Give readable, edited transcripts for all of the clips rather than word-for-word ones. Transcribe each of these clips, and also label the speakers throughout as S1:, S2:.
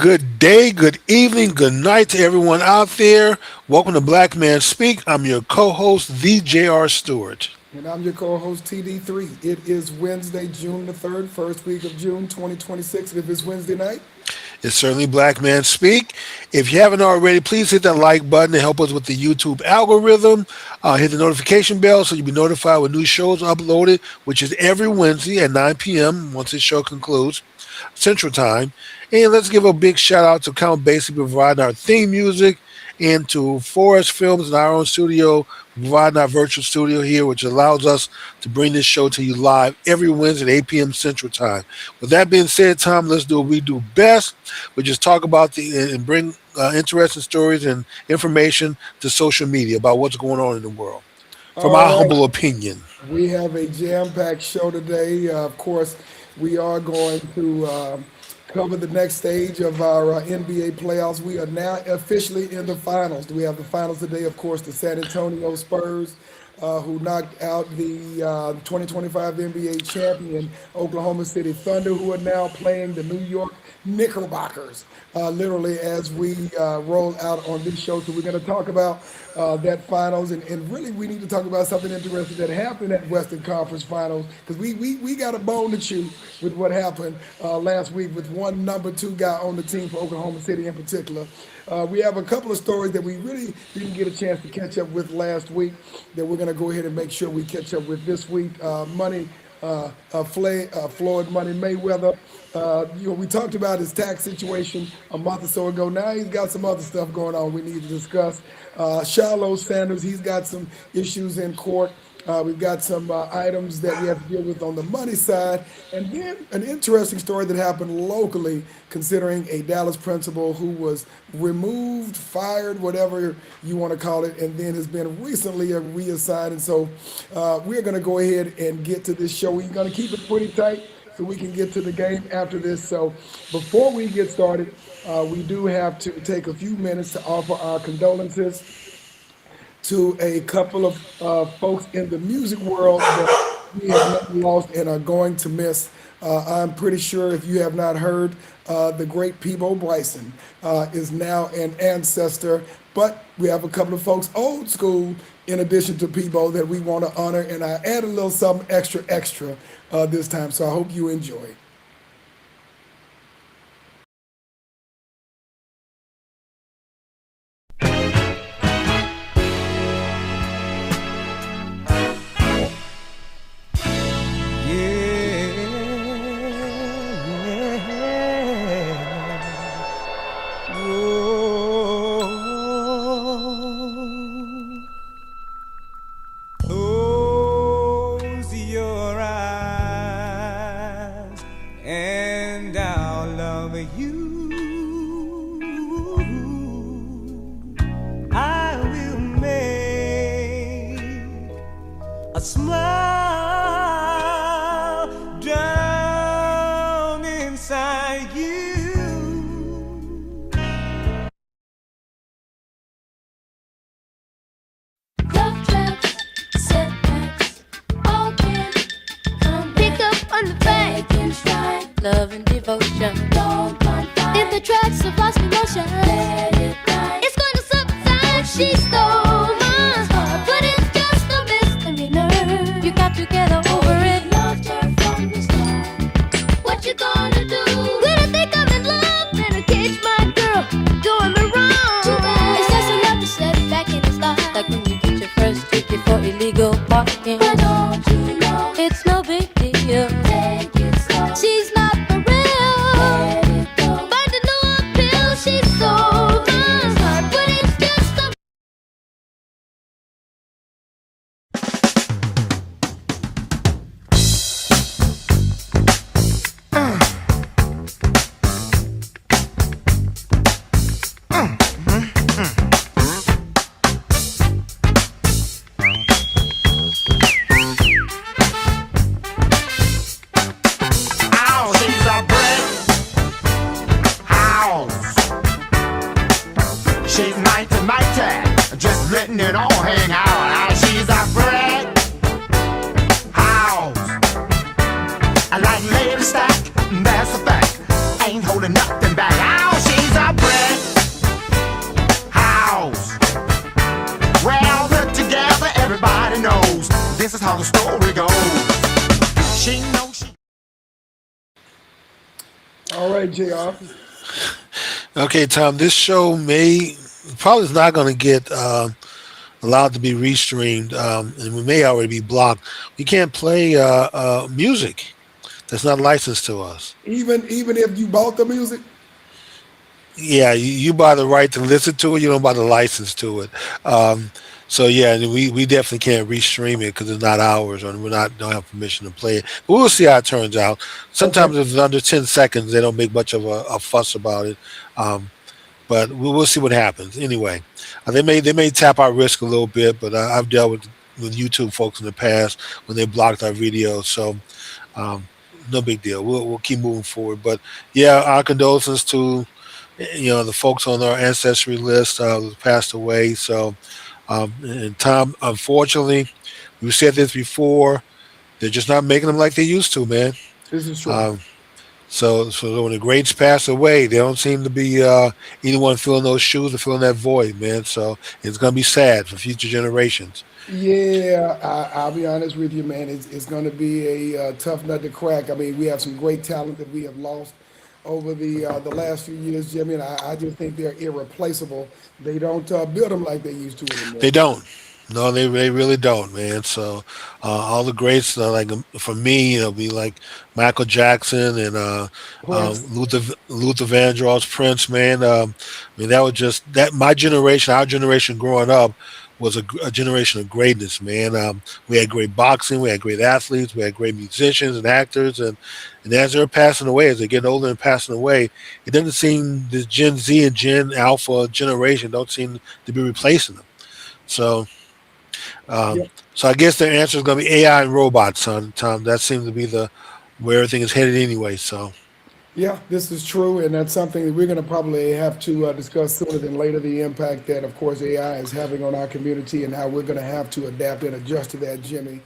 S1: Good day, good evening, good night to everyone out there. Welcome to Black Man Speak. I'm your co-host, the J.R. Stewart.
S2: And I'm your co-host TD3. It is Wednesday, June the 3rd, first week of June 2026. And if it's Wednesday night,
S1: It's certainly Black Man Speak. If you haven't already, please hit that like button to help us with the YouTube algorithm. Hit the notification bell so you'll be notified when new shows are uploaded, which is every Wednesday at 9 p.m. once this show concludes, Central Time. And let's give a big shout out to Count Basie providing our theme music and to Forest Films in our own studio, providing our virtual studio here, which allows us to bring this show to you live every Wednesday at 8 p.m. Central Time. With that being said, Tom, let's do what we do best. We just talk about and bring interesting stories and information to social media about what's going on in the world, from our
S2: all right,
S1: humble opinion.
S2: we have a jam-packed show today. Of course, we are going to cover the next stage of our NBA playoffs. We are now officially in the finals. We have the finals today, of course, the San Antonio Spurs, who knocked out the 2025 NBA champion Oklahoma City Thunder, who are now playing the New York Knickerbockers, literally as we roll out on this show. So we're going to talk about that finals, and really we need to talk about something interesting that happened at Western Conference Finals, because we got a bone to chew with what happened last week with one number two guy on the team for Oklahoma City in particular. We have a couple of stories that we really didn't get a chance to catch up with last week that we're going to go ahead and make sure we catch up with this week. Floyd Money Mayweather. We talked about his tax situation a month or so ago. Now he's got some other stuff going on we need to discuss. Shilo Sanders, he's got some issues in court. We've got some items that we have to deal with on the money side. And then an interesting story that happened locally considering a Dallas principal who was removed, fired, whatever you want to call it, and then has been recently reassigned. And so we're going to go ahead and get to this show. We're going to keep it pretty tight so we can get to the game after this. So before we get started, we do have to take a few minutes to offer our condolences to a couple of folks in the music world that we have lost and are going to miss. I'm pretty sure if you have not heard, the great Peabo Bryson is now an ancestor, but we have a couple of folks old school in addition to Peabo that we want to honor, and I add a little something extra this time, so I hope you enjoy.
S3: Close your eyes and I'll love you. I will make a smile down inside you.
S4: Love traps, setbacks, all can come pick up on the back and stride. Love and devotion, don't find. If the tracks have lost emotion, let it ride. It's going to subside. She stole my heart, but it's just a misdemeanor. You got to get over it. Loved her from the start. What you gonna do when I think I'm in love? Better catch my girl doing me wrong. Too bad. It's just enough to set it back in his life. Like when you get your first ticket for illegal parking. But don't you know it's no big deal? Take it slow. She's not for real. Let it go. Find a new appeal. She sold my heart, but it's just a
S5: Ow, she's a brick house. She's 1990, just letting it all hang out. Ow, she's a brick house. I like lady stack, that's a fact. Ain't holding nothing back. Ow, she's the story goes. She knows she.
S2: All right, Jr.
S1: Okay, Tom. This show may probably is not going to get allowed to be restreamed, and we may already be blocked. We can't play music that's not licensed to us.
S2: Even if you bought the music,
S1: Yeah, you buy the right to listen to it. You don't buy the license to it. Um, so yeah, and we definitely can't restream it because it's not ours, or we're not don't have permission to play it. But we'll see how it turns out.
S2: okay.
S1: Sometimes if it's under 10 seconds, they don't make much of a fuss about it. Um, but we'll see what happens. Anyway, they may tap our risk a little bit, but I've dealt with YouTube folks in the past when they blocked our videos. So um, no big deal. We'll keep moving forward. But yeah, our condolences to the folks on our ancestry list who passed away. So and Tom, unfortunately, we've said this before. They're just not making them like they used to, man.
S2: This is true.
S1: Um, so when the greats pass away, they don't seem to be anyone filling those shoes or filling that void, man. So it's gonna be sad for future generations.
S2: Yeah, I'll be honest with you, man. It's going to be a tough nut to crack. I mean, we have some great talent that we have lost over the last few years, Jimmy, and I just think they're irreplaceable. They don't build them like they used to
S1: They
S2: anymore.
S1: don't. No, they really don't, man. So all the greats, like for me, it'll be like Michael Jackson and
S2: Prince,
S1: Luther Vandross, Prince, man. I mean, that was just that my generation, our generation growing up was a generation of greatness, man. We had great boxing, we had great athletes, we had great musicians and actors, and as they're passing away, as they're getting older and passing away, it doesn't seem this Gen Z and Gen Alpha generation don't seem to be replacing them. So
S2: yeah,
S1: so I guess the answer is going to be AI and robots, son. Tom. That seems to be the where everything is headed anyway. So
S2: yeah, this is true, and that's something that we're going to probably have to discuss sooner than later. The impact that, of course, AI is having on our community, and how we're going to have to adapt and adjust to that, Jimmy.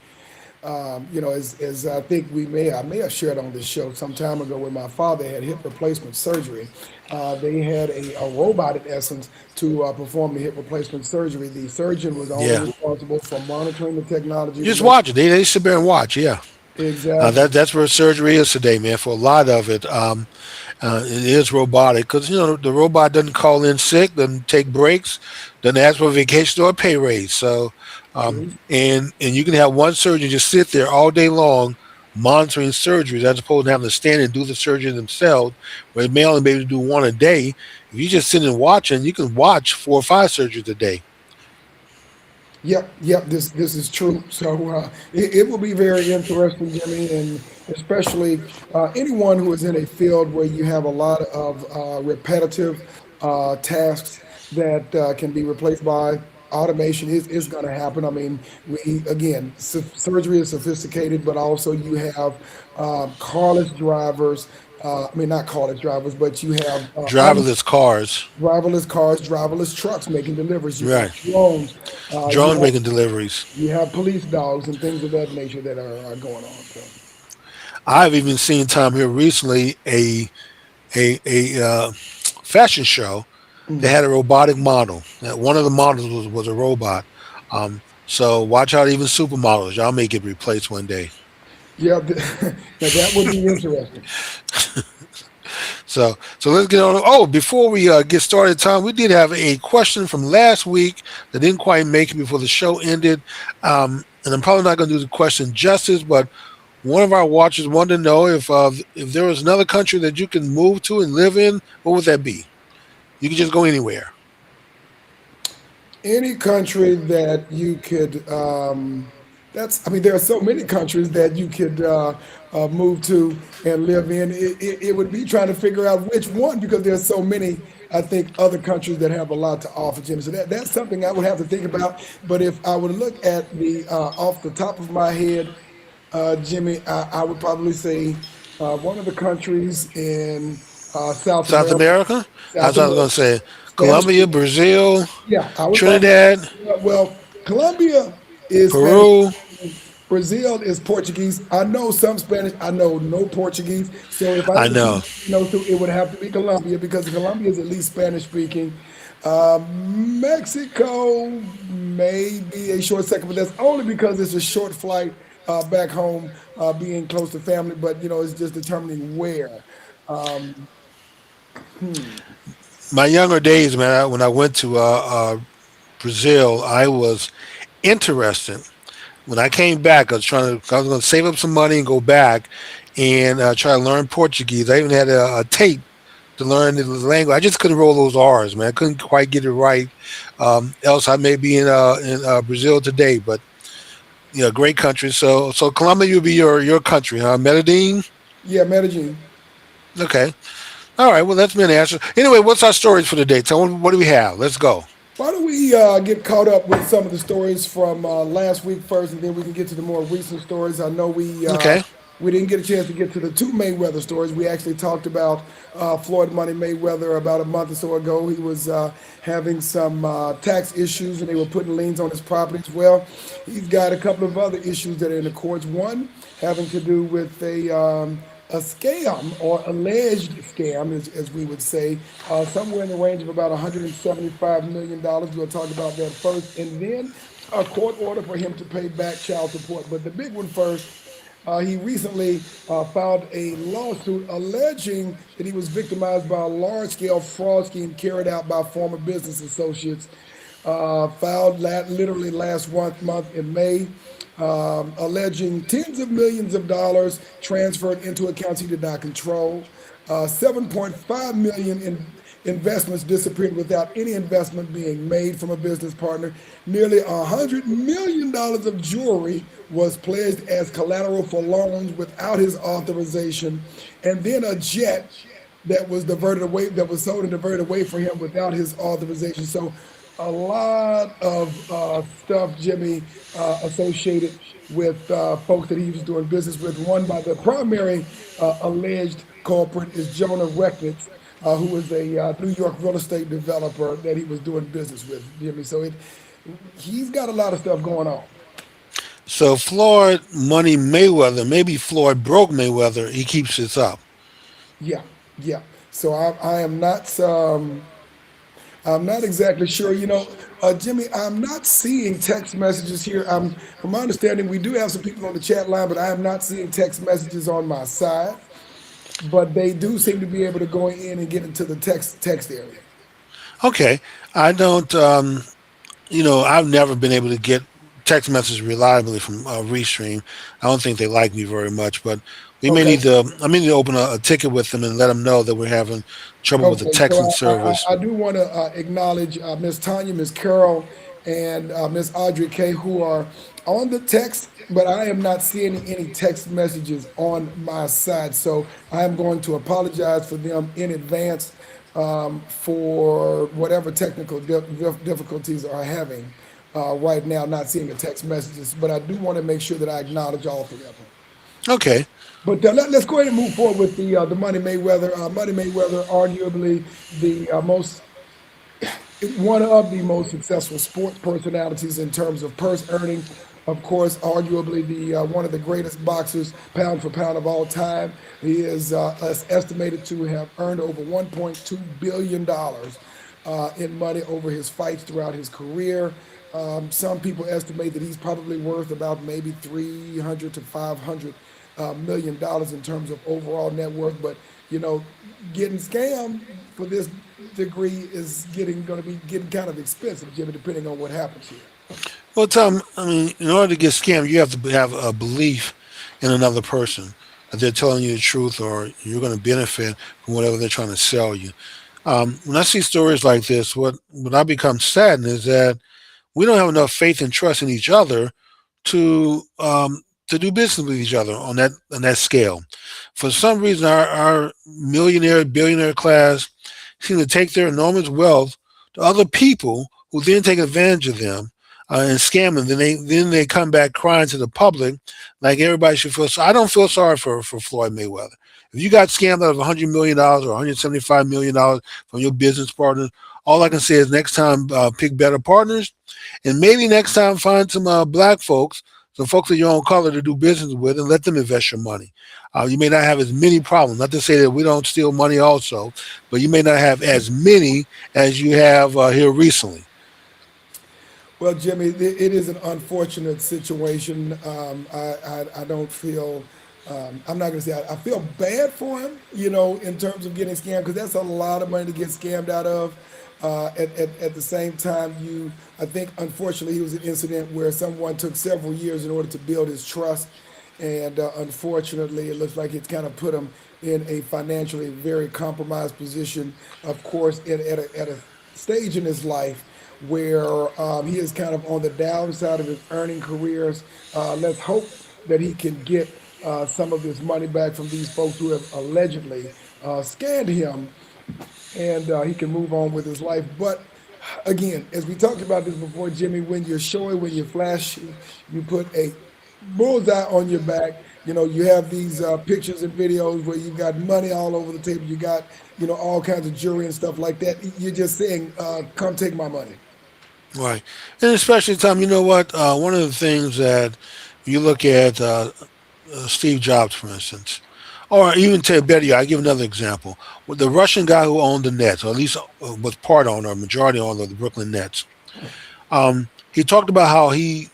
S2: As I think I may have shared on this show some time ago when my father had hip replacement surgery. They had a robot, in essence, to perform the hip replacement surgery. The surgeon was only
S1: yeah,
S2: responsible for monitoring the technology to
S1: just
S2: make
S1: watch it. They sit there and watch. Yeah,
S2: exactly.
S1: that's where surgery is today, man. For a lot of it, it is robotic because the robot doesn't call in sick, doesn't take breaks, doesn't ask for a vacation or a pay raise. So,
S2: True.
S1: and you can have one surgeon just sit there all day long monitoring surgeries as opposed to having to stand and do the surgery themselves, where they may only be able to do one a day. If you just sit and watching, you can watch 4 or 5 surgeries a day.
S2: Yep, yep. This is true. So it will be very interesting, Jimmy, and especially anyone who is in a field where you have a lot of repetitive tasks that can be replaced by automation is going to happen. I mean, we again, surgery is sophisticated, but also you have carless drivers. I mean, not carless drivers, but you have
S1: Driverless cars,
S2: driverless cars, driverless trucks making deliveries. You have
S1: right?
S2: drones. You
S1: Drones
S2: have
S1: making deliveries.
S2: police dogs and things of that nature that are going on. So
S1: I've even seen Tom here recently a fashion show that
S2: mm.
S1: had a robotic model. One of the models was a robot. So watch out, even supermodels. Y'all may get replaced one day.
S2: Yeah, now that would be interesting.
S1: So let's get on. Oh, before we get started, Tom, we did have a question from last week that didn't quite make it before the show ended. And I'm probably not going to do the question justice, but one of our watchers wanted to know if there was another country that you can move to and live in, what would that be? You can just go anywhere.
S2: Any country that you could that's I mean there are so many countries that you could move to and live in. It would be trying to figure out which one, because there's so many, I think, other countries that have a lot to offer, Jim. So that's something I would have to think about. But if I would look at the off the top of my head, Jimmy, I would probably say one of the countries in South
S1: South
S2: America.
S1: America?
S2: South
S1: I was going to
S2: America,
S1: say
S2: Spanish
S1: Colombia,
S2: speaking.
S1: Brazil,
S2: Yeah, I would probably.
S1: Trinidad,
S2: Well, Colombia is Spanish
S1: Peru.
S2: speaking. Brazil is Portuguese. I know some Spanish. I know no Portuguese. So if I
S1: I
S2: had to pick
S1: know.
S2: between those two, it would have to be Colombia, because Colombia is at least Spanish speaking. Mexico may be a short second, but that's only because it's a short flight back home, being close to family, but it's just determining where. Um, hmm.
S1: My younger days, man, when I went to Brazil, I was interested. When I came back, I was going to save up some money and go back and try to learn Portuguese. I even had a tape to learn the language. I just couldn't roll those R's, man. I couldn't quite get it right. Else I may be in Brazil today, but yeah, great country. So Colombia would be your country, huh? Medellin.
S2: Yeah, Medellin.
S1: Okay. All right. Well, that's been answered. Anyway, what's our stories for today? Tell me, what do we have? Let's go.
S2: Why don't we get caught up with some of the stories from last week first, and then we can get to the more recent stories. I know
S1: Okay.
S2: we didn't get a chance to get to the two Mayweather stories. We actually talked about Floyd Money Mayweather about a month or so ago. He was having some tax issues, and they were putting liens on his properties. Well, he's got a couple of other issues that are in the courts. One having to do with a scam or alleged scam, as we would say, somewhere in the range of about $175 million. We'll talk about that first, and then a court order for him to pay back child support. But the big one first. He recently filed a lawsuit alleging that he was victimized by a large scale fraud scheme carried out by former business associates. Filed literally last month in May, alleging tens of millions of dollars transferred into accounts he did not control. 7.5 million in investments disappeared without any investment being made from a business partner. Nearly $100 million of jewelry was pledged as collateral for loans without his authorization, and then a jet that was diverted away, that was sold and diverted away from him without his authorization. So a lot of stuff, Jimmy, associated with folks that he was doing business with. One by the primary alleged culprit is Jonah Recknitz, who was a New York real estate developer that he was doing business with, Jimmy. So he's got a lot of stuff going on.
S1: So Floyd Money Mayweather, maybe Floyd broke Mayweather. He keeps this up.
S2: Yeah, yeah. So I am not. I'm not exactly sure. Jimmy, I'm not seeing text messages here. From my understanding, we do have some people on the chat line, but I am not seeing text messages on my side. But they do seem to be able to go in and get into the text area.
S1: Okay. I don't. I've never been able to get text messages reliably from Restream. I don't think they like me very much, but we may need
S2: Okay.
S1: to. I may need to open a ticket with them and let them know that we're having trouble with the
S2: Okay, so
S1: texting
S2: I, I,
S1: service.
S2: I do want to acknowledge Miss Tanya, Miss Carol, and Miss Audrey K, who are on the text, but I am not seeing any text messages on my side. So I am going to apologize for them in advance for whatever technical difficulties are having right now, not seeing the text messages. But I do want to make sure that I acknowledge all three of them.
S1: Okay.
S2: But let's go ahead and move forward with the Money Mayweather. Money Mayweather, arguably the most one of the most successful sports personalities in terms of purse earning. Of course, arguably the one of the greatest boxers, pound for pound of all time. He is estimated to have earned over $1.2 billion in money over his fights throughout his career. Some people estimate that he's probably worth about maybe 300 to 500 $1 million in terms of overall net worth. But getting scammed for this degree is getting going to be getting kind of expensive, Jimmy, depending on what happens here.
S1: Well, Tom, I mean, in order to get scammed, you have to have a belief in another person that they're telling you the truth or you're going to benefit from whatever they're trying to sell you. When I see stories like this, what I become saddened is that we don't have enough faith and trust in each other to to do business with each other on that scale. For some reason, our millionaire billionaire class seem to take their enormous wealth to other people who then take advantage of them and scam them. Then they come back crying to the public like everybody should feel. So I don't feel sorry for Floyd Mayweather. If you got scammed out of $100 million or $175 million from your business partner, all I can say is next time pick better partners, and maybe next time find some black folks, some folks of your own color to do business with, and let them invest your money. You may not have as many problems. Not to say that we don't steal money also, but you may not have as many as you have here recently.
S2: Well, Jimmy, it is an unfortunate situation. I don't feel, I'm not going to say, I feel bad for him, in terms of getting scammed, because that's a lot of money to get scammed out of. At the same time, I think, unfortunately, he was an incident where someone took several years in order to build his trust. And unfortunately, it looks like it's kind of put him in a financially very compromised position, of course, at a stage in his life where he is kind of on the downside of his earning careers. Let's hope that he can get some of his money back from these folks who have allegedly scammed him, and he can move on with his life. But again, as we talked about this before, Jimmy, when you're showy, when you're flashy, you put a bullseye on your back. You have these pictures and videos where you've got money all over the table. You got, all kinds of jewelry and stuff like that. You're just saying, come take my money.
S1: Right. And especially, Tom, you know what? One of the things that you look at Steve Jobs, for instance, or even Ted Betty, I give another example. With the Russian guy who owned the Nets, or at least was part owner, or majority owner of the Brooklyn Nets, he talked about how he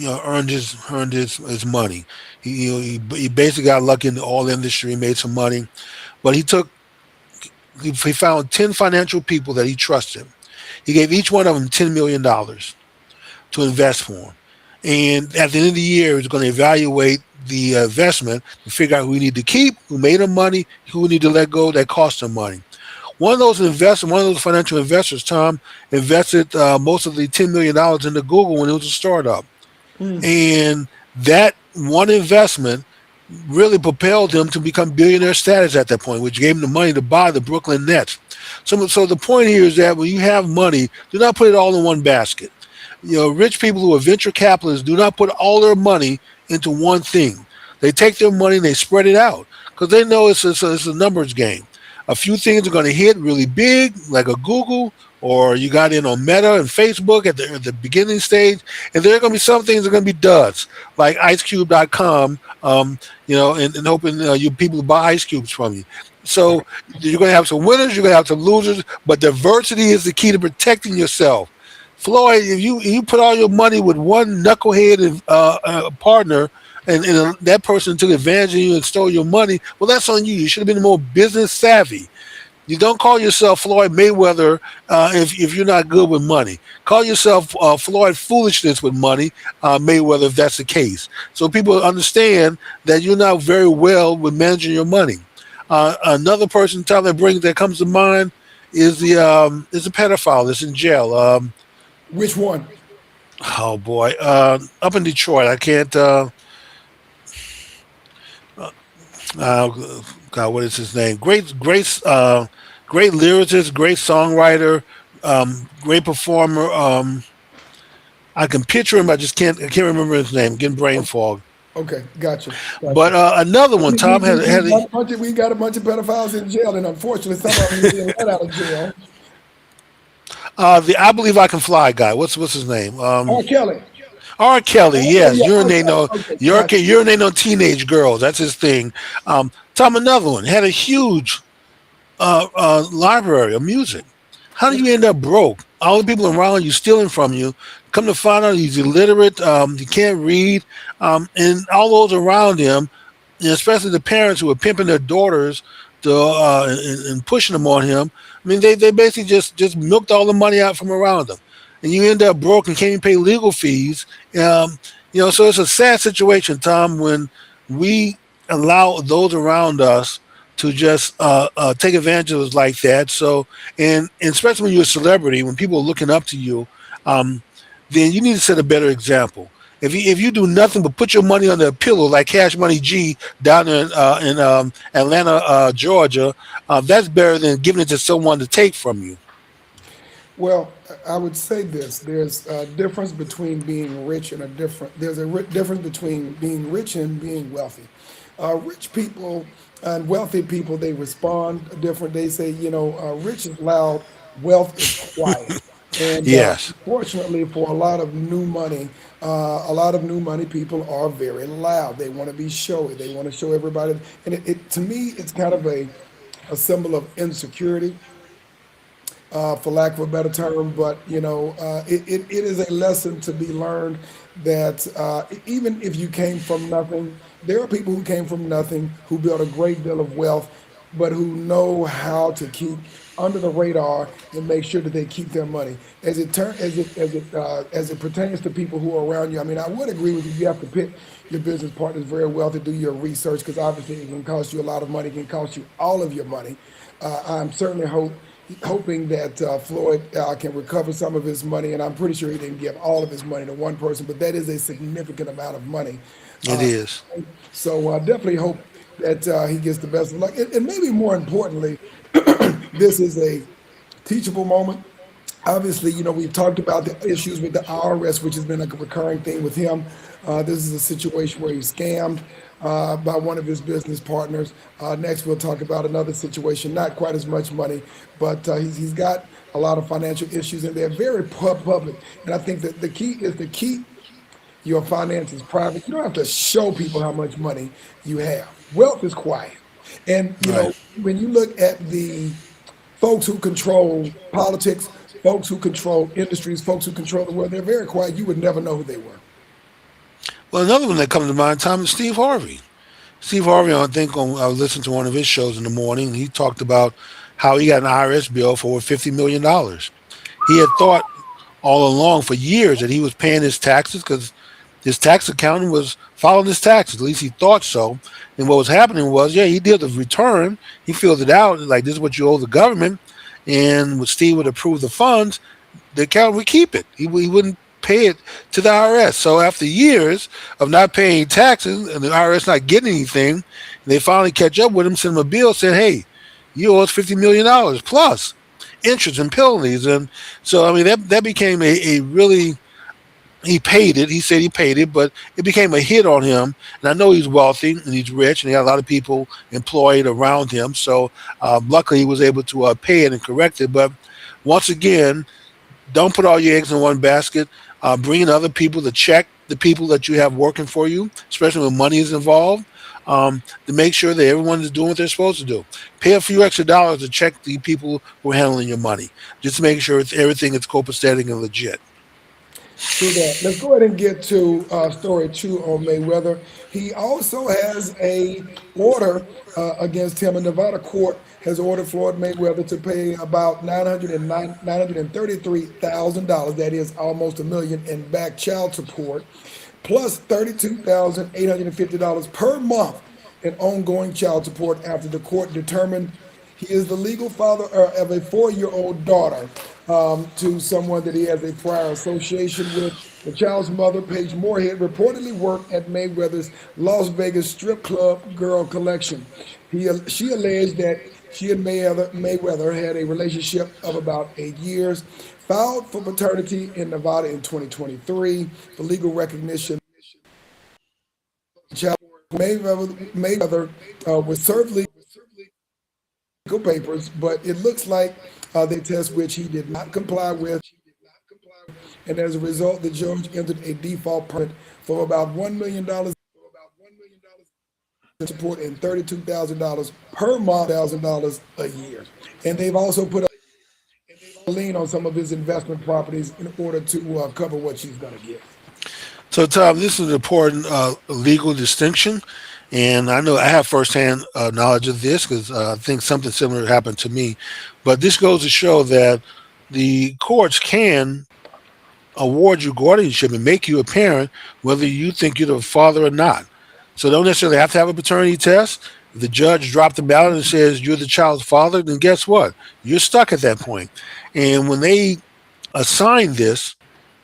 S1: earned his money. He basically got lucky in the oil industry, made some money, but he found 10 financial people that he trusted. He gave each one of them $10 million to invest for him. And at the end of the year, he's going to evaluate the investment to figure out who we need to keep, who made him money, who we need to let go that cost him money. One of those financial investors, Tom, invested most of the $10 million into Google when it was a startup.
S2: Mm.
S1: And that one investment really propelled him to become billionaire status at that point, which gave him the money to buy the Brooklyn Nets. So the point here is that when you have money, do not put it all in one basket. Rich people who are venture capitalists do not put all their money into one thing. They take their money and they spread it out because they know it's a numbers game. A few things are going to hit really big, like a Google, or you got in on Meta and Facebook at the beginning stage, and there are going to be some things that are going to be duds, like IceCube.com, and hoping you people buy ice cubes from you. So you're going to have some winners, you're going to have some losers, but diversity is the key to protecting yourself. Floyd, if you put all your money with one knucklehead and partner, and that person took advantage of you and stole your money, well, that's on you. You should have been more business savvy. You don't call yourself Floyd Mayweather if you're not good with money. Call yourself Floyd Foolishness with money, Mayweather, if that's the case. So people understand that you're not very well with managing your money. Another person, Tom, that comes to mind is a pedophile that's in jail.
S2: Which one?
S1: Oh boy, up in Detroit. I can't. God, what is his name? Great lyricist, great songwriter, great performer. I can picture him. I can't remember his name. Getting brain fog.
S2: Okay, gotcha,
S1: But
S2: gotcha.
S1: another one,
S2: We,
S1: Tom
S2: we,
S1: had
S2: we,
S1: had
S2: we
S1: a,
S2: got a bunch of we got a bunch of pedophiles in jail, and unfortunately, some of them are being let out of jail.
S1: the I believe I can fly guy. What's his name?
S2: R. Kelly.
S1: R. Kelly.
S2: Oh
S1: Yes,
S2: yeah, R. Kelly. Okay, gotcha.
S1: urinate on teenage girls. That's his thing. Tom, another one had a huge library of music. How do you end up broke? All the people around you stealing from you. Come to find out he's illiterate. He can't read, and all those around him, and especially the parents who are pimping their daughters and pushing them on him. I mean, they basically just milked all the money out from around them, and you end up broke and can't even pay legal fees. So it's a sad situation, Tom, when we allow those around us to just take advantage of us like that. So, and especially when you're a celebrity, when people are looking up to you, um, then you need to set a better example. If you do nothing but put your money under a pillow like Cash Money G down in Atlanta, Georgia, that's better than giving it to someone to take from you.
S2: Well, I would say this: there's a difference between being rich and a different. There's a difference between being rich and being wealthy. Rich people and wealthy people, they respond different. They say, rich is loud, wealth is quiet. And
S1: Yes.
S2: fortunately, for a lot of new money people are very loud. They want to be showy. They want to show everybody. And to me, it's kind of a symbol of insecurity. for lack of a better term. But it is a lesson to be learned that even if you came from nothing, there are people who came from nothing who built a great deal of wealth, but who know how to keep under the radar and make sure that they keep their money. As it pertains to people who are around you, I mean, I would agree with you. You have to pick your business partners very well to do your research, because obviously it can cost you a lot of money, it can cost you all of your money. I'm certainly hoping that Floyd can recover some of his money, and I'm pretty sure he didn't give all of his money to one person, but that is a significant amount of money.
S1: It
S2: Uh,
S1: is.
S2: so I definitely hope that he gets the best of luck. And maybe more importantly, this is a teachable moment. Obviously, we've talked about the issues with the IRS, which has been a recurring thing with him. This is a situation where he's scammed by one of his business partners. Next, we'll talk about another situation, not quite as much money, but he's got a lot of financial issues, and they're very public. And I think that the key is to keep your finances private. You don't have to show people how much money you have. Wealth is quiet. And,
S1: Right.
S2: when you look at the folks who control politics, folks who control industries, folks who control the world, they're very quiet. You would never know who they were.
S1: Well, another one that comes to mind, Tom, is Steve Harvey. Steve Harvey, I think I listened to one of his shows in the morning. He talked about how he got an IRS bill for over $50 million. He had thought all along for years that he was paying his taxes because his tax accountant was following his taxes. At least he thought so. And what was happening was, yeah, he did the return. He filled it out like this is what you owe the government. And when Steve would approve the funds, the accountant would keep it. He wouldn't pay it to the IRS. So after years of not paying taxes and the IRS not getting anything, they finally catch up with him, send him a bill, saying, "Hey, you owe us $50 million plus interest and penalties." And so I mean that became a really, he paid it. He said he paid it, but it became a hit on him. And I know he's wealthy and he's rich, and he got a lot of people employed around him. So luckily, he was able to pay it and correct it. But once again, don't put all your eggs in one basket. Bring in other people to check the people that you have working for you, especially when money is involved, to make sure that everyone is doing what they're supposed to do. Pay a few extra dollars to check the people who are handling your money, just to make sure everything is copacetic and legit.
S2: True that. Let's go ahead and get to story two on Mayweather. He also has a order against him. A Nevada court has ordered Floyd Mayweather to pay about $933,000. That is almost $1 million in back child support, plus $32,850 per month in ongoing child support after the court determined he is the legal father of a 4-year-old daughter to someone that he has a prior association with. The child's mother, Paige Moorhead, reportedly worked at Mayweather's Las Vegas strip club girl collection. She alleged that she and Mayweather had a relationship of about 8 years, filed for paternity in Nevada in 2023 for legal recognition. Child Mayweather was served legal papers, but it looks like they test which he did not comply with, and as a result, the judge entered a default permit for about $1 million in support and $32,000 per month, $1,000 a year. And they've also put a lien on some of his investment properties in order to cover what she's going to get.
S1: So, Tom, this is an important legal distinction, and I know I have firsthand knowledge of this because I think something similar happened to me. But this goes to show that the courts can award you guardianship and make you a parent, whether you think you're the father or not. So, don't necessarily have to have a paternity test. If the judge dropped the ballot and says you're the child's father, then guess what? You're stuck at that point. And when they assign this,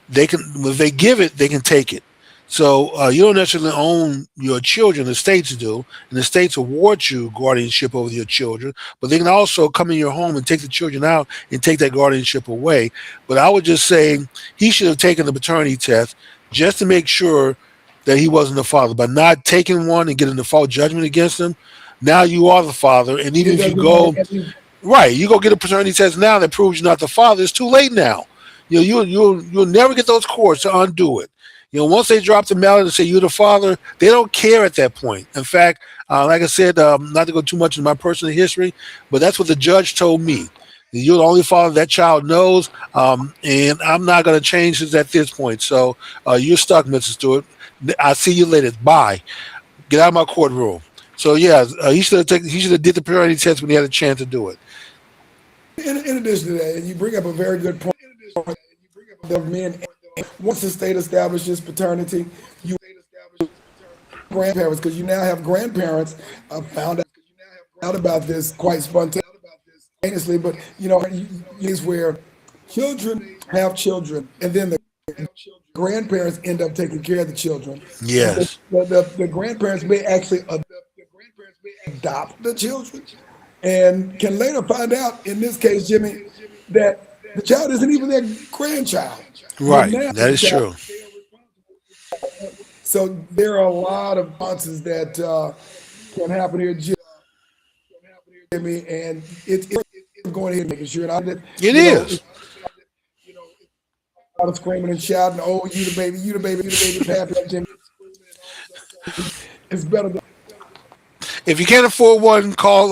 S1: they can, if they give it, they can take it. So you don't necessarily own your children. The states do, and the states award you guardianship over your children. But they can also come in your home and take the children out and take that guardianship away. But I would just say he should have taken the paternity test just to make sure that he wasn't the father. By not taking one and getting the default judgment against him, now you are the father. And even
S2: It
S1: if you
S2: doesn't matter.
S1: go right, you go get a paternity test now that proves you're not the father. It's too late now. You'll never get those courts to undo it. Once they drop the ballot and say you're the father, they don't care at that point. In fact, like I said, not to go too much into my personal history, but that's what the judge told me. You're the only father that child knows, and I'm not going to change this at this point. So you're stuck, Mrs. Stewart. I see you later. Bye. Get out of my courtroom. So yeah, he should have did the paternity test when he had a chance to do it.
S2: In addition to that, and you bring up a very good point of men. Once the state establishes paternity, you grandparents, because you now have grandparents found out about this quite spontaneously, but is where children have children, and then the grandparents end up taking care of the children, and
S1: Yes.
S2: the grandparents may actually adopt the children, and can later find out, in this case, Jimmy, that the child isn't even their grandchild, but
S1: Right.
S2: now
S1: That is true.
S2: so there are a lot of nuances that can happen here, Jimmy, and it's going ahead and making sure, and I did,
S1: It
S2: it's
S1: is.
S2: a lot of screaming and shouting, "Oh, you the baby, you the baby, you the baby, pappy, Jimmy." It's better than
S1: If you can't afford one, call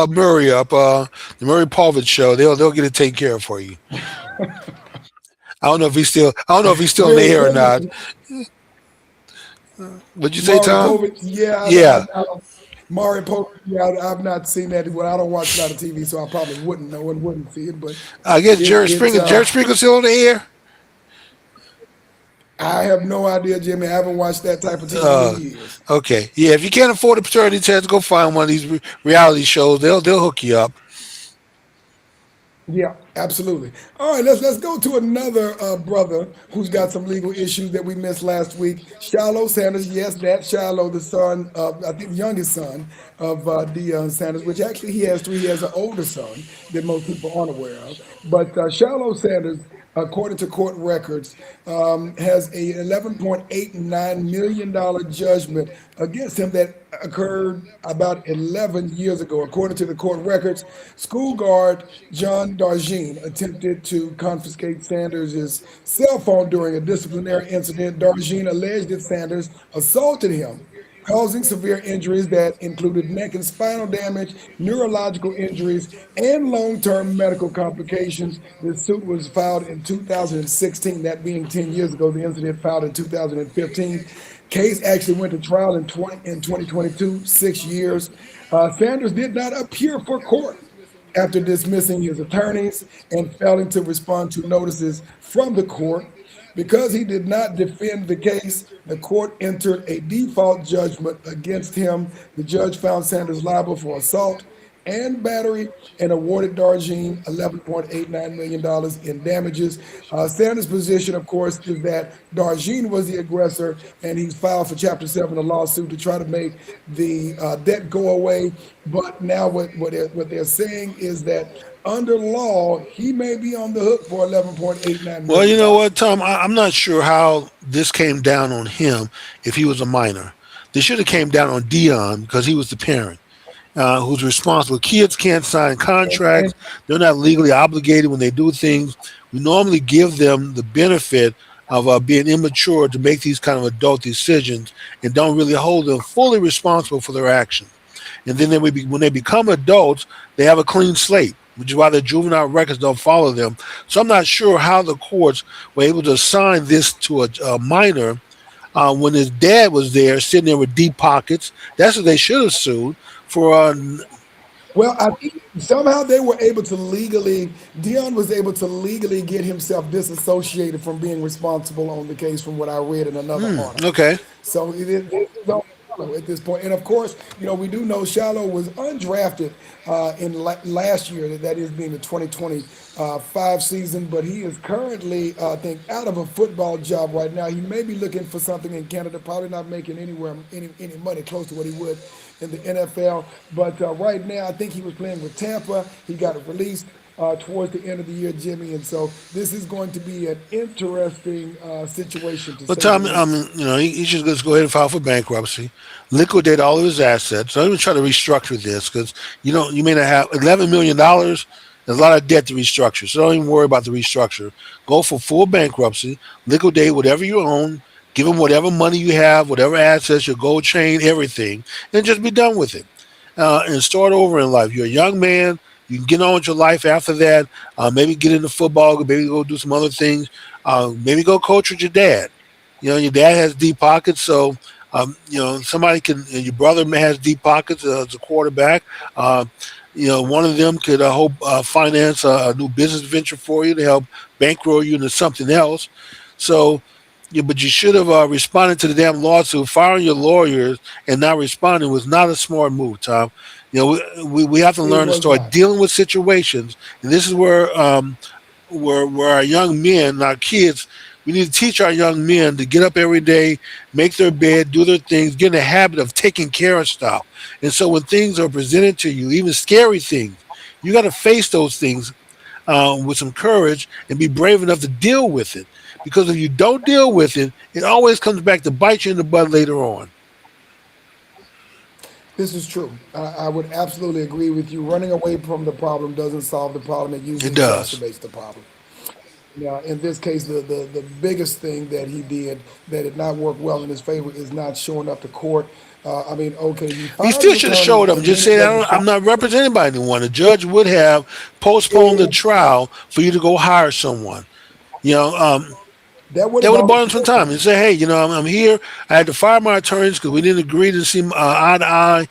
S1: Murray up, the Murray Povich show. They'll get it taken care of for you. I don't know if he's still in the
S2: Mary
S1: air or not.
S2: Povich,
S1: What'd you say,
S2: Maury
S1: Tom?
S2: Povich. Yeah,
S1: Yeah.
S2: I don't. Maury Povich. Yeah, I've not seen that. Well, I don't watch a lot of TV, so I probably wouldn't know and wouldn't see it. But
S1: I guess
S2: it's.
S1: Jerry Springer's still on the air.
S2: I have no idea, Jimmy. I haven't watched that type of TV in
S1: Uh,
S2: years.
S1: okay. Yeah. If you can't afford a paternity test, go find one of these reality shows. They'll hook you up.
S2: Yeah, absolutely. All right, let's go to another brother who's got some legal issues that we missed last week. Shilo Sanders, yes, that Shilo, the son of, I think, the youngest son of Deion Sanders, which actually he has three. He has an older son that most people aren't aware of. But Shilo Sanders, according to court records, has a $11.89 million judgment against him that occurred about 11 years ago. According to the court records, school guard John Darjean attempted to confiscate Sanders' cell phone during a disciplinary incident. Darjean alleged that Sanders assaulted him, causing severe injuries that included neck and spinal damage, neurological injuries, and long-term medical complications. This suit was filed in 2016, that being 10 years ago. The incident filed in 2015. Case actually went to trial in 2022, 6 years. Sanders did not appear for court after dismissing his attorneys and failing to respond to notices from the court. Because he did not defend the case, the court entered a default judgment against him. The judge found Sanders liable for assault and battery and awarded Darjean $11.89 million in damages. Sanders' position, of course, is that Darjean was the aggressor, and he's filed for Chapter 7, a lawsuit to try to make the debt go away. But now what they're saying is that under law, he may be on the hook for $11.89
S1: Well, you
S2: million
S1: know what,
S2: dollars.
S1: Tom? I'm not sure how this came down on him if he was a minor. This should have came down on Dion because he was the parent who's responsible. Kids can't sign
S2: And
S1: contracts. They're not legally obligated when they do things. We normally give them the benefit of being immature to make these kind of adult decisions and don't really hold them fully responsible for their actions. And then when they become adults, they have a clean slate, which is why the juvenile records don't follow them. So I'm not sure how the courts were able to assign this to a minor when his dad was there, sitting there with deep pockets. That's what they should have sued for.
S2: Well, I think somehow they were able to legally, Dion was able to legally get himself disassociated from being responsible on the case, from what I read in another article.
S1: Okay,
S2: So it is on Shiloh at this point. And of course, we do know Shiloh was undrafted in last year, that is being the 2025 season, but he is currently, I think, out of a football job right now. He may be looking for something in Canada, probably not making any money close to what he would in the NFL. But right now, I think he was playing with Tampa. He got released towards the end of the year, Jimmy. And so this is going to be an interesting situation, to
S1: but
S2: say the
S1: Tom,
S2: least.
S1: he should just go ahead and file for bankruptcy, liquidate all of his assets. Don't even try to restructure this because you may not have $11 million. There's a lot of debt to restructure, so don't even worry about the restructure. Go for full bankruptcy, liquidate whatever you own, give them whatever money you have, whatever assets, your gold chain, everything, and just be done with it. And start over in life. You're a young man. You can get on with your life after that. Maybe get into football, maybe go do some other things. Maybe go coach with your dad. Your dad has deep pockets, so somebody can. Your brother may has deep pockets as a quarterback. Uh, one of them could hope finance a new business venture for you to help bankroll you into something else. So, yeah, but you should have responded to the damn lawsuit. Firing your lawyers and not responding was not a smart move, Tom. We have to
S2: It
S1: learn to
S2: was
S1: start
S2: not.
S1: dealing with situations, and this is where our young men, our kids, we need to teach our young men to get up every day, make their bed, do their things, get in the habit of taking care of stuff. And so when things are presented to you, even scary things, you got to face those things with some courage and be brave enough to deal with it. Because if you don't deal with it, it always comes back to bite you in the butt later on.
S2: This is true. I would absolutely agree with you. Running away from the problem doesn't solve the problem. It
S1: It
S2: usually
S1: does.
S2: exacerbates the problem. Now, in this case, the biggest thing that he did that did not work well in his favor is not showing up to court. I mean, okay, he
S1: He
S2: fired
S1: still
S2: his
S1: should have
S2: attorney
S1: showed up
S2: the
S1: and just
S2: minute
S1: said,
S2: that the
S1: I'm
S2: trial.
S1: not representing by anyone. The judge would have postponed the trial for you to go hire someone. You know, um,
S2: That would
S1: They
S2: have
S1: would have
S2: bought him
S1: bought him
S2: some
S1: some
S2: more
S1: time and
S2: time.
S1: say, hey, I'm here. I had to fire my attorneys because we didn't agree to see eye to eye,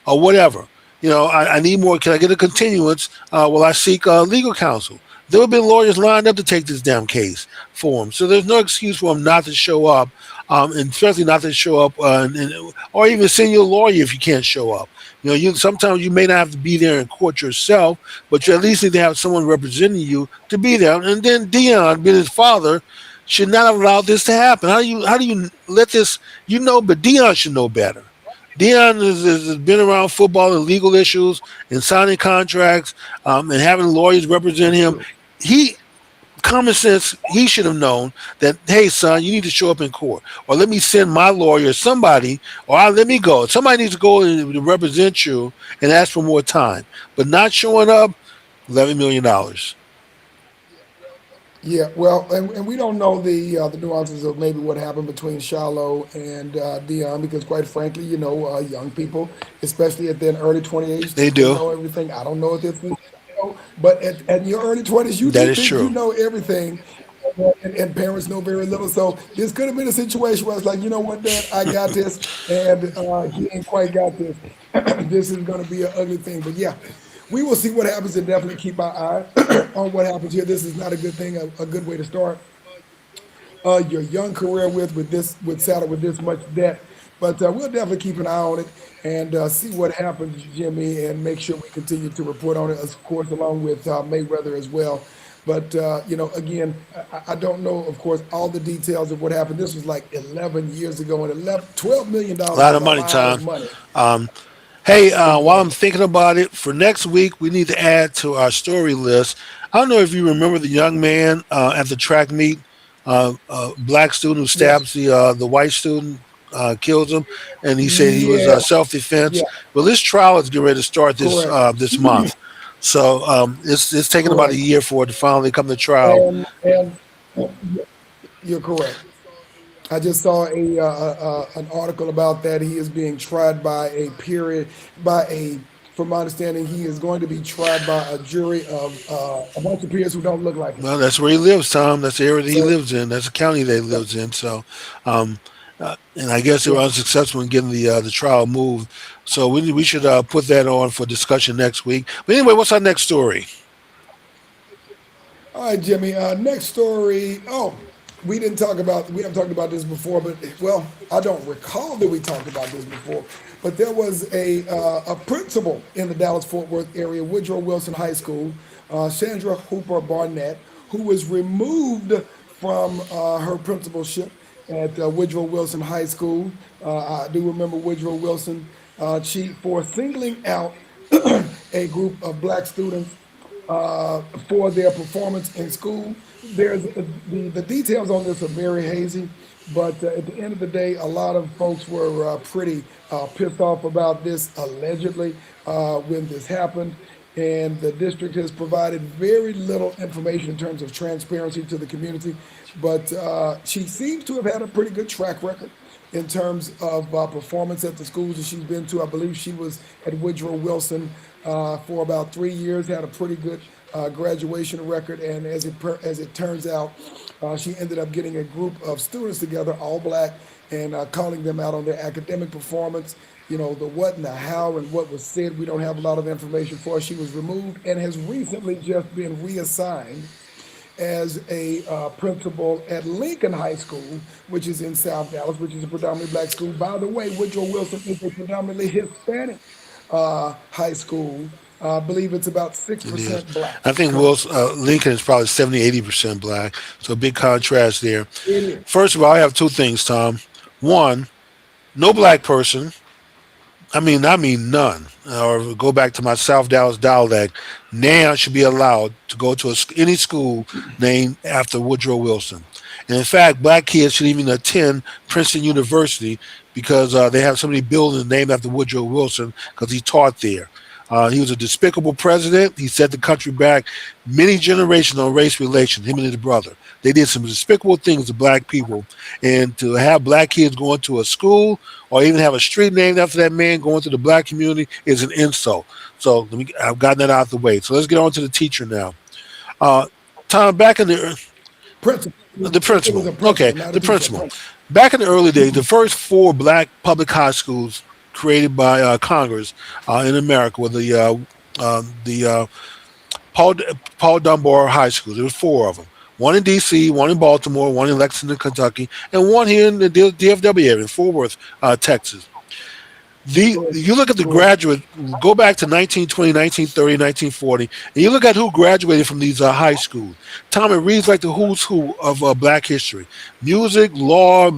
S1: or whatever. I need more. Can I get a continuance while I seek legal counsel? There would have been lawyers lined up to take this damn case for him. So there's no excuse for him not to show up, and especially not to show up, or even send your lawyer if you can't show up. You sometimes you may not have to be there in court yourself, but you at least need to have someone representing you to be there. And then Dion, being his father, should not have allowed this to happen. How do you let this? But Dion should know better. Dion has been around football and legal issues and signing contracts, and having lawyers represent
S2: That's
S1: him.
S2: true.
S1: He Common sense. He should have known that. Hey, son, you need to show up in court, or let me send my lawyer, somebody, or let me go. Somebody needs to go and to represent you and ask for more time. But not showing up, $11 million.
S2: Yeah, well, and we don't know the nuances of maybe what happened between Shiloh and Dion because, quite frankly, young people, especially at their early 20s,
S1: They
S2: think they
S1: do.
S2: know everything. I don't know if this, but at your early 20s, you
S1: That
S2: do
S1: is
S2: think you
S1: true.
S2: know everything, and parents know very little. So this could have been a situation where it's like, you know what, Dad, I got this, and he ain't quite got this. This is going to be an ugly thing, but yeah. We will see what happens and definitely keep our eye on what happens here. This is not a good thing, a good way to start your young career with saddled with this much debt. But we'll definitely keep an eye on it and see what happens, Jimmy, and make sure we continue to report on it, of course, along with Mayweather as well. But again, I don't know, of course, all the details of what happened. This was like 11 years ago, and $12 million
S1: A lot
S2: is
S1: of
S2: a
S1: money,
S2: lot of
S1: Tom.
S2: money.
S1: Um, Hey, while I'm
S2: Exactly.
S1: thinking about it, for next week, we need to add to our story list. I don't know if you remember the young man at the track meet, black student who
S2: Yes.
S1: stabs the white student, kills him, and he said he was
S2: Yes.
S1: self defense.
S2: Yeah.
S1: Well, this trial is getting ready to start
S2: Correct.
S1: this month, so it's taken about a
S2: Correct.
S1: year for it to finally come to trial.
S2: And you're correct. I just saw an article about that. He is being tried by from my understanding, he is going to be tried by a jury of a bunch of peers who don't look like him.
S1: Well, that's where he lives, Tom. That's the area that he
S2: So,
S1: lives in. That's the county that he
S2: yep,
S1: lives in. So, um, and I guess they were
S2: yeah.
S1: unsuccessful in getting the trial moved. So we should put that on for discussion next week. But anyway, what's our next story?
S2: All right, Jimmy. Next story. Oh, we haven't talked about this before, but well, I don't recall that we talked about this before. But there was a principal in the Dallas Fort Worth area, Woodrow Wilson High School, Sandra Hooper Barnett, who was removed from her principalship at Woodrow Wilson High School. I do remember Woodrow Wilson, for singling out a group of black students for their performance in school. There's the details on this are very hazy, but at the end of the day, a lot of folks were pretty pissed off about this allegedly when this happened. And the district has provided very little information in terms of transparency to the community. But she seems to have had a pretty good track record in terms of performance at the schools that she's been to. I believe she was at Woodrow Wilson for about 3 years, had a pretty good graduation record, and as it turns out, she ended up getting a group of students together, all black, and calling them out on their academic performance. You know, the what and the how and what was said. We don't have a lot of information for her. She was removed and has recently just been reassigned as a principal at Lincoln High School, which is in South Dallas, which is a predominantly black school. By the way, Woodrow Wilson is a predominantly Hispanic high school. I believe it's about
S1: It is.
S2: 6% black
S1: I think
S2: currently.
S1: Lincoln is probably 70, 80% black. So a big contrast there.
S2: It is.
S1: First of all, I have two things, Tom. One, no black person, I mean none. Or go back to my South Dallas dialect. Now should be allowed to go to any school named after Woodrow Wilson. And in fact, black kids should even attend Princeton University because they have so many buildings named after Woodrow Wilson because he taught there. He was a despicable president. He set the country back many generations on race relations, him and his brother. They did some despicable things to black people. And to have black kids going to a school or even have a street named after that man going to the black community is an insult. So I've gotten that out of the way. So let's get on to the teacher now. Uh, Tom, back in
S2: Principal.
S1: the
S2: It was
S1: principal.
S2: a
S1: Okay,
S2: principal, not a
S1: the
S2: teacher, a
S1: principal.
S2: principal.
S1: Back in the early days, the first four black public high schools created by Congress in America were the Paul Paul Dunbar High Schools. There was four of them. One in D.C., one in Baltimore, one in Lexington, Kentucky, and one here in the DFW area, in Fort Worth, Texas. You look at the
S2: Go ahead.
S1: graduate, go back to 1920, 1930, 1940, and you look at who graduated from these high schools. Tom, it reads like the who's who of black history: music, law,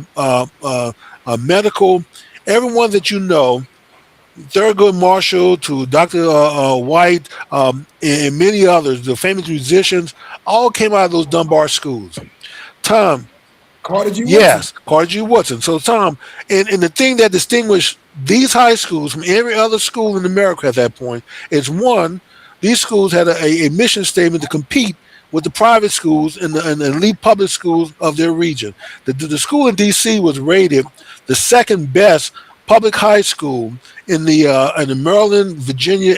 S1: medical, everyone that you know, Thurgood Marshall to Dr. White, and many others, the famous musicians, all came out of those Dunbar schools. Tom,
S2: Carter G. Woodson.
S1: yes, Carter G. Woodson. So, Tom, and the thing that distinguished these high schools from every other school in America at that point is one, these schools had a mission statement to compete with the private schools and the elite public schools of their region. The school in D.C. was rated the second best public high school in the Maryland, Virginia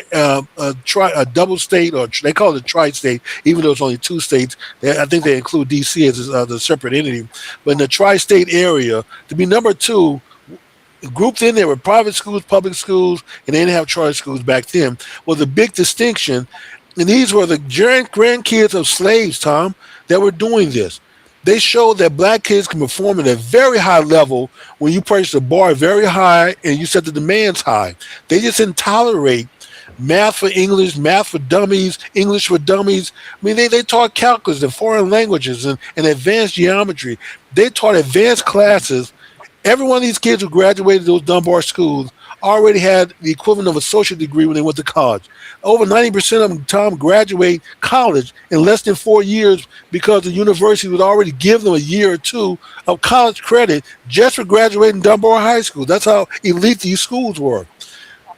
S1: double state, or they call it tri-state, even though it's only two states. I think they include D.C. as the separate entity, but in the tri-state area to be number two, grouped in there with private schools, public schools, and they didn't have charter schools back then, was a big distinction. And these were the grandkids of slaves, Tom, that were doing this. They showed that black kids can perform at a very high level when you place the bar very high and you set the demands high. They just didn't tolerate math for English, math for dummies, English for dummies. I mean, they taught calculus and foreign languages and advanced geometry. They taught advanced classes. Every one of these kids who graduated those Dunbar schools already had the equivalent of a associate degree when they went to college. Over 90% of them, Tom, graduate college in less than 4 years because the university would already give them a year or two of college credit just for graduating Dunbar High School. That's how elite these schools were.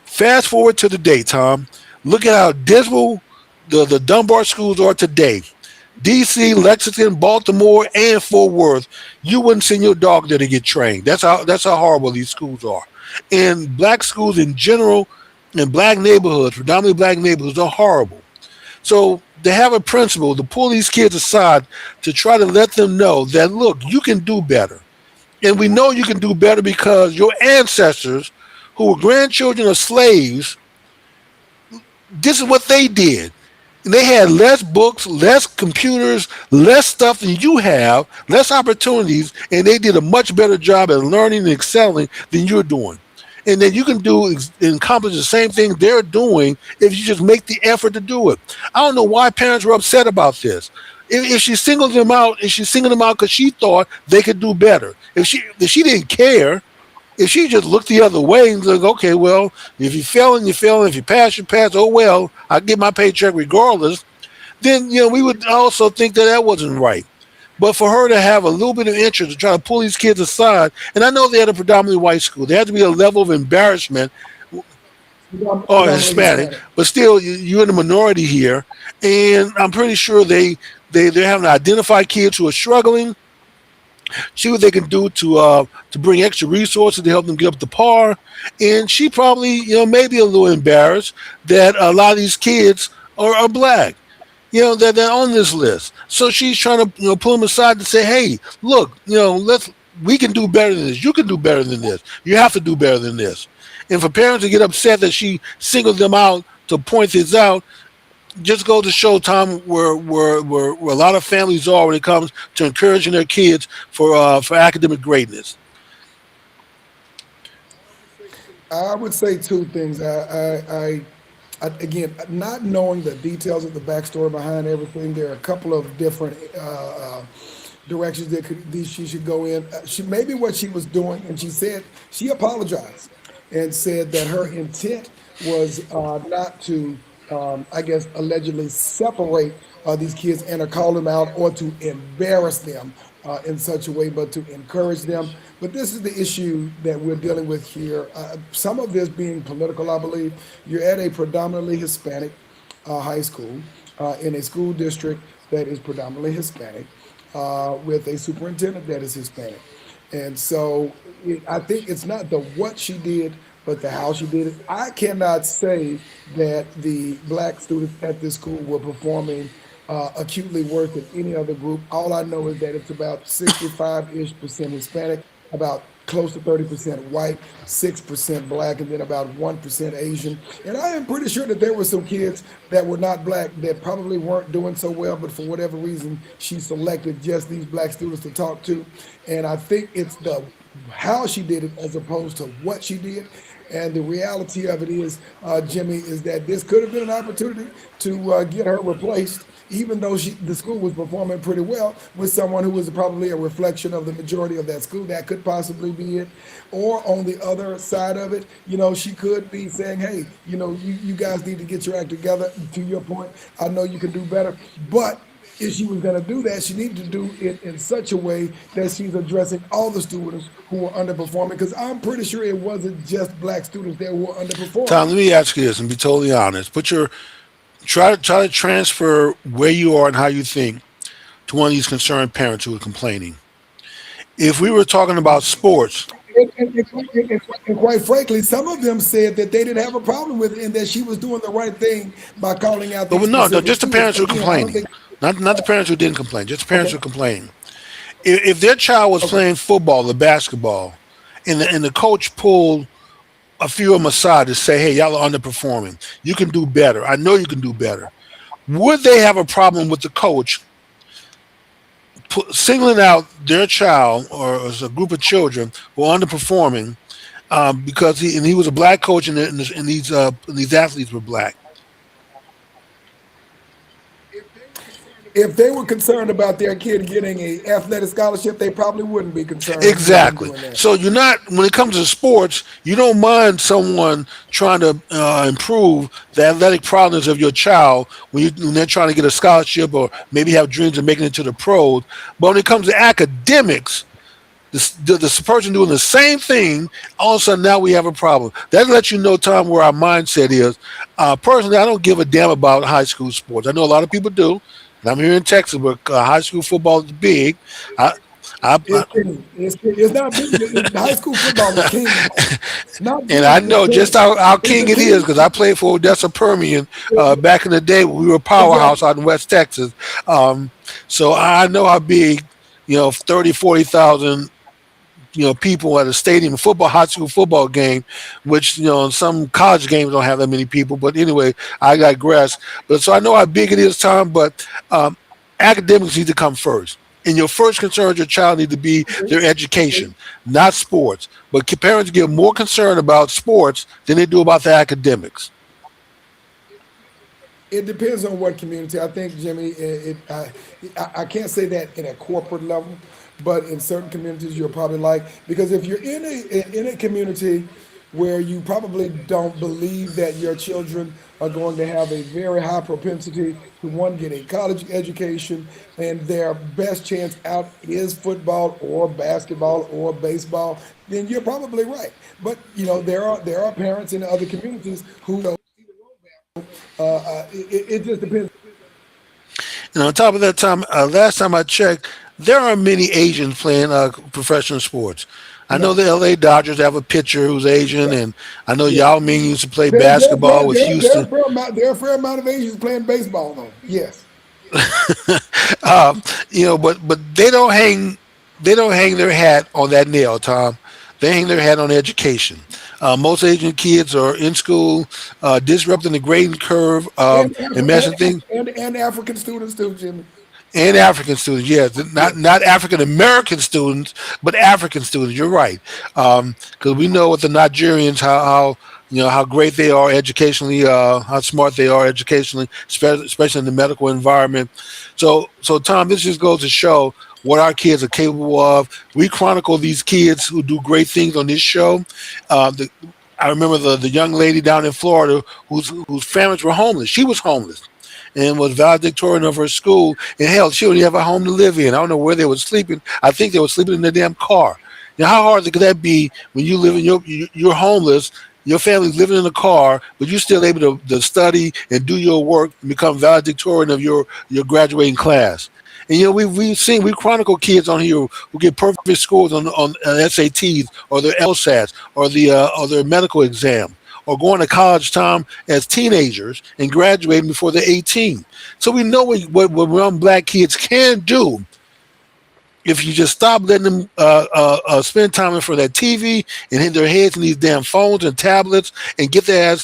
S1: Fast forward to today, Tom. Look at how dismal the Dunbar schools are today. DC, Lexington, Baltimore, and Fort Worth, you wouldn't send your dog there to get trained. That's how horrible these schools are. And black schools in general, and black neighborhoods, predominantly black neighborhoods, are horrible. So to have a principal to pull these kids aside to try to let them know that look, you can do better, and we know you can do better because your ancestors, who were grandchildren of slaves, this is what they did. They had less books, less computers, less stuff than you have, less opportunities, and they did a much better job at learning and excelling than you're doing. And then you can do and accomplish the same thing they're doing if you just make the effort to do it. I don't know why parents were upset about this. If she singled them out, if she singled them out because she thought they could do better. If she didn't care, if she just looked the other way and like, okay, well, if you fail and you fail, if you pass, you pass. Oh well, I get my paycheck regardless. Then we would also think that that wasn't right. But for her to have a little bit of interest to try to pull these kids aside, and I know they had a predominantly white school, there had to be a level of embarrassment or
S2: Predominantly
S1: Hispanic,
S2: Hispanic.
S1: but still, you're in the minority here, and I'm pretty sure they're having to identify kids who are struggling see what they can do to bring extra resources to help them get up to par. And she probably, maybe a little embarrassed that a lot of these kids are black. That they're on this list. So she's trying to, pull them aside to say, hey, look, we can do better than this. You can do better than this. You have to do better than this. And for parents to get upset that she singled them out to point this out, just go to show Tom where a lot of families are when it comes to encouraging their kids for academic greatness.
S2: I would say two things. Again, not knowing the details of the backstory behind everything, there are a couple of different directions she should go in. She maybe what she was doing, and she said she apologized and said that her intent was not to, I guess, allegedly separate these kids and to call them out or to embarrass them in such a way, but to encourage them. But this is the issue that we're dealing with here. Some of this being political, I believe. You're at a predominantly Hispanic high school in a school district that is predominantly Hispanic with a superintendent that is Hispanic. And so I think it's not the what she did, but the how she did it. I cannot say that the black students at this school were performing acutely worse than any other group. All I know is that it's about 65-ish% Hispanic, about close to 30% white, 6% black, and then about 1% Asian. And I am pretty sure that there were some kids that were not black that probably weren't doing so well, but for whatever reason, she selected just these black students to talk to. And I think it's the how she did it as opposed to what she did. And the reality of it is, Jimmy, is that this could have been an opportunity to get her replaced, even though the school was performing pretty well, with someone who was probably a reflection of the majority of that school. That could possibly be it. Or on the other side of it, she could be saying, hey, you guys need to get your act together. To your point, I know you can do better. But if she was going to do that, she needed to do it in such a way that she's addressing all the students who were underperforming. Because I'm pretty sure it wasn't just black students that were
S1: Tom,
S2: underperforming.
S1: let me ask you this and be totally honest. Try to transfer where you are and how you think to one of these concerned parents who are complaining. If we were talking about sports,
S2: And quite frankly, some of them said that they didn't have a problem with it and that she was doing the right thing by calling out
S1: but
S2: these
S1: no, no,
S2: specific
S1: just the
S2: students.
S1: parents who are
S2: Again, I don't
S1: complaining,
S2: think.
S1: not the parents who didn't complain, just the parents who are
S2: Okay.
S1: complaining. If their child was
S2: Okay.
S1: playing football or basketball, and the coach pulled a few of them aside to say, "Hey, y'all are underperforming. You can do better. I know you can do better." Would they have a problem with the coach singling out their child or as a group of children who are underperforming because he was a black coach and these athletes were black?
S2: If they were concerned about their kid getting a athletic scholarship, they probably wouldn't be concerned with them
S1: Exactly.
S2: doing that.
S1: So you're not when it comes to sports, you don't mind someone trying to improve the athletic prowess of your child when they're trying to get a scholarship or maybe have dreams of making it to the pros. But when it comes to academics, the person doing the same thing, all of a sudden now we have a problem. That lets you know, Tom, where our mindset is. Personally, I don't give a damn about high school sports. I know a lot of people do. And I'm here in Texas, where high school football is big. I, I,
S2: It's king. It's not big. High school football is king. Not
S1: And I
S2: big. It's
S1: know just
S2: king.
S1: how
S2: It's
S1: king
S2: a
S1: it is
S2: king.
S1: because I played for Odessa Permian back in the day when we were a powerhouse
S2: Exactly.
S1: out in West Texas. Um, so I know how big, 30, 40,000, people at a stadium, a high school football game, which, some college games don't have that many people. But anyway, I digress. But so I know how big it is, Tom, but academics need to come first. And your first concern of your child need to be their education, not sports. But parents get more concerned about sports than they do about the academics.
S2: It depends on what community. I think, Jimmy, I can't say that in a corporate level, but in certain communities, you're probably like, because if you're in a community where you probably don't believe that your children are going to have a very high propensity to one get a college education and their best chance out is football or basketball or baseball, then you're probably right. But there are parents in other communities who it just depends.
S1: And on top of that, Tom, last time I checked, There are many Asians playing professional sports. I know
S2: No.
S1: the LA Dodgers have a pitcher who's Asian,
S2: Yeah.
S1: and I know
S2: Yeah.
S1: Yao Ming used to play
S2: There, there,
S1: basketball
S2: there,
S1: with
S2: there, there, are
S1: Houston.
S2: a fair amount, there are a fair amount of Asians playing baseball, though. Yes.
S1: uh, but they don't hang their hat on that nail, Tom. They hang their hat on education. Most Asian kids are in school, disrupting the grading curve,
S2: And,
S1: and
S2: Afri-
S1: messing things.
S2: and African students, too, Jimmy.
S1: And African students, yes,
S2: Yeah.
S1: not African American students, but African students. You're right, because we know with the Nigerians how great they are educationally, how smart they are educationally, especially in the medical environment. So Tom, this just goes to show what our kids are capable of. We chronicle these kids who do great things on this show. The, I remember the young lady down in Florida whose parents were homeless. She was homeless and was valedictorian of her school. And hell, she didn't have a home to live in. I don't know where they were sleeping. I think they were sleeping in their damn car. Now, how hard could that be when you live in you're homeless, your family's living in a car, but you're still able to study and do your work and become valedictorian of your graduating class. And we chronicle kids on here who get perfect scores on SATs or their LSATs or their medical exam or going to college, Tom, as teenagers and graduating before they're 18. So we know what young black kids can do if you just stop letting them spend time in front of that TV and hit their heads in these damn phones and tablets and get their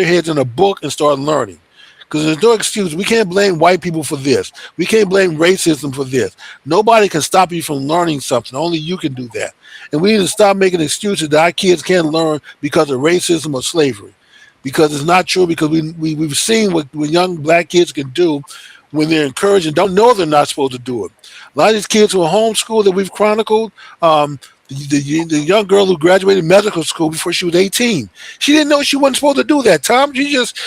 S1: heads in a book and start learning. Because there's no excuse. We can't blame white people for this. We can't blame racism for this. Nobody can stop you from learning something. Only you can do that. And we need to stop making excuses that our kids can't learn because of racism or slavery. Because it's not true, because we've seen what young black kids can do when they're encouraged and don't know they're not supposed to do it. A lot of these kids who are homeschooled that we've chronicled, the young girl who graduated medical school before she was 18, she didn't know she wasn't supposed to do that, Tom.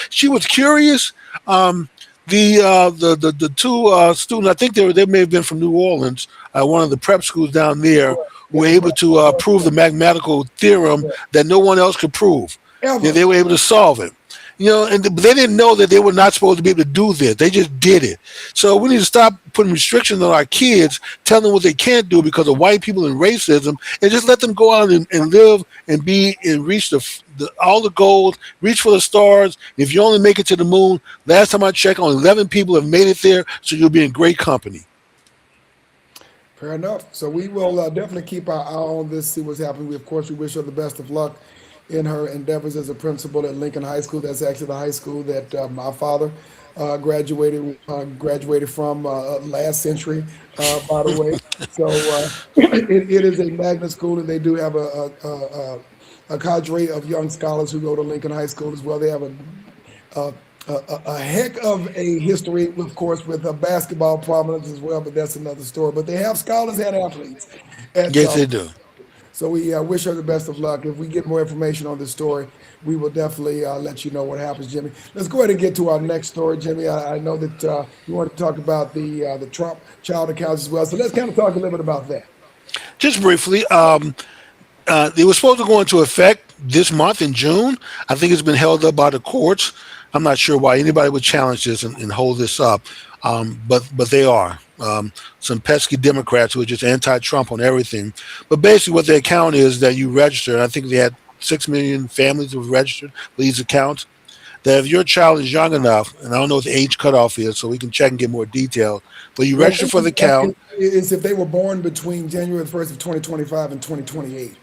S1: She was curious. Um, the two students, I think they may have been from New Orleans, one of the prep schools down there, were able to prove the mathematical theorem that no one else could prove.
S2: Ever.
S1: They were able to solve it. But they didn't know that they were not supposed to be able to do this. They just did it. So we need to stop putting restrictions on our kids, telling them what they can't do because of white people and racism, and just let them go out and live and be and reach all the goals, reach for the stars. If you only make it to the moon, last time I checked, only 11 people have made it there, so you'll be in great company.
S2: Fair enough. So we will definitely keep our eye on this, see what's happening. We, of course, we wish her the best of luck in her endeavors as a principal at Lincoln High School. That's actually the high school that my father graduated from last century, by the way. So it is a magnet school, and they do have a cadre of young scholars who go to Lincoln High School as well. They have a, a heck of a history, of course, with basketball prominence as well, but that's another story. But they have scholars and athletes at
S1: Yes, they do.
S2: so we wish her the best of luck. If we get more information on this story, we will definitely let you know what happens, Jimmy. Let's go ahead and get to our next story, Jimmy. I know that you want to talk about the Trump child accounts as well. So let's kind of talk a little bit about that.
S1: Just briefly, it was supposed to go into effect this month in June. I think it's been held up by the courts. I'm not sure why anybody would challenge this and hold this up, but they are. Some pesky Democrats who are just anti-Trump on everything. But basically, what the account is that you register, and I think they had 6 million families who registered for these accounts. That if your child is young enough, and I don't know what the age cutoff is, so we can check and get more details, but you
S2: Well, I
S1: register
S2: think
S1: for the account.
S2: it's if they were born between January 1st of 2025 and 2028.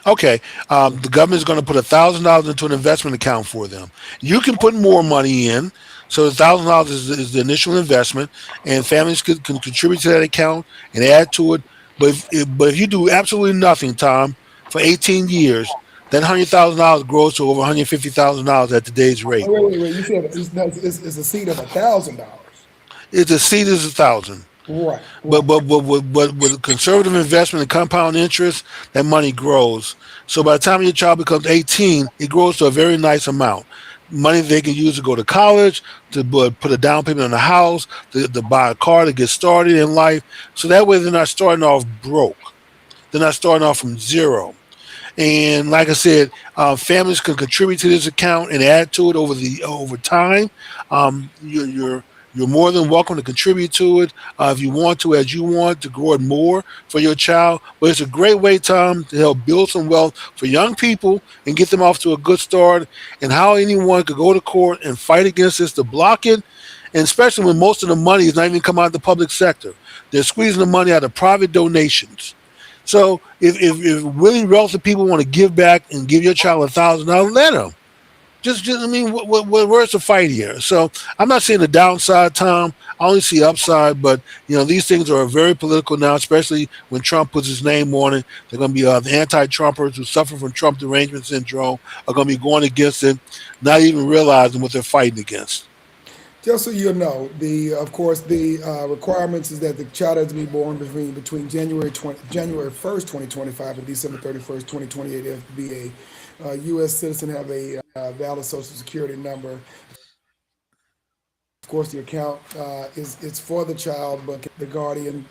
S1: Okay, the government is going to put $1,000 into an investment account for them. You can put more money in, so $1,000 is the initial investment, and families can contribute to that account and add to it. But if you do absolutely nothing, Tom, for 18 years, that $100,000 grows to over $150,000 at today's rate.
S2: Wait. You said it's a seat of $1,000.
S1: It's a seed is 1,000.
S2: Right,
S1: But
S2: right.
S1: with conservative investment and compound interest, that money grows. So by the time your child becomes 18, it grows to a very nice amount. Money they can use to go to college, to put a down payment on a house, to buy a car to get started in life. So that way they're not starting off broke. They're not starting off from zero. And like I said, families can contribute to this account and add to it over time. Your You're more than welcome to contribute to it if you want to, as you want to grow it more for your child. But it's a great way, Tom, to help build some wealth for young people and get them off to a good start. And how anyone could go to court and fight against this to block it, and especially when most of the money is not even coming out of the public sector. They're squeezing the money out of private donations. So if really wealthy people want to give back and give your child $1,000, let them. Just I mean, where's the fight here? So I'm not seeing the downside, Tom. I only see upside, but these things are very political now, especially when Trump puts his name on it. They're going to be the anti-Trumpers who suffer from Trump derangement syndrome are going to be going against it, not even realizing what they're fighting against.
S2: Just so you know, of course the requirements is that the child has to be born between January 1st, 2025, and December 31st, 2028. They have to be a U.S. citizen, have a valid Social Security number. Of course, the account is it's for the child, but the guardian,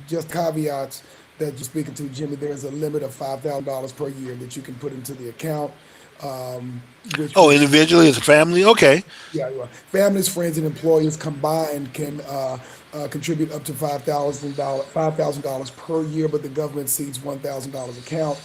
S2: just caveats that you're speaking to, Jimmy. There's a limit of $5,000 per year that you can put into the account, which
S1: Oh,
S2: would
S1: individually as a family, okay.
S2: yeah, you are. Families, friends, and employers combined can contribute up to $5,000 per year, but the government seeds $1,000 account.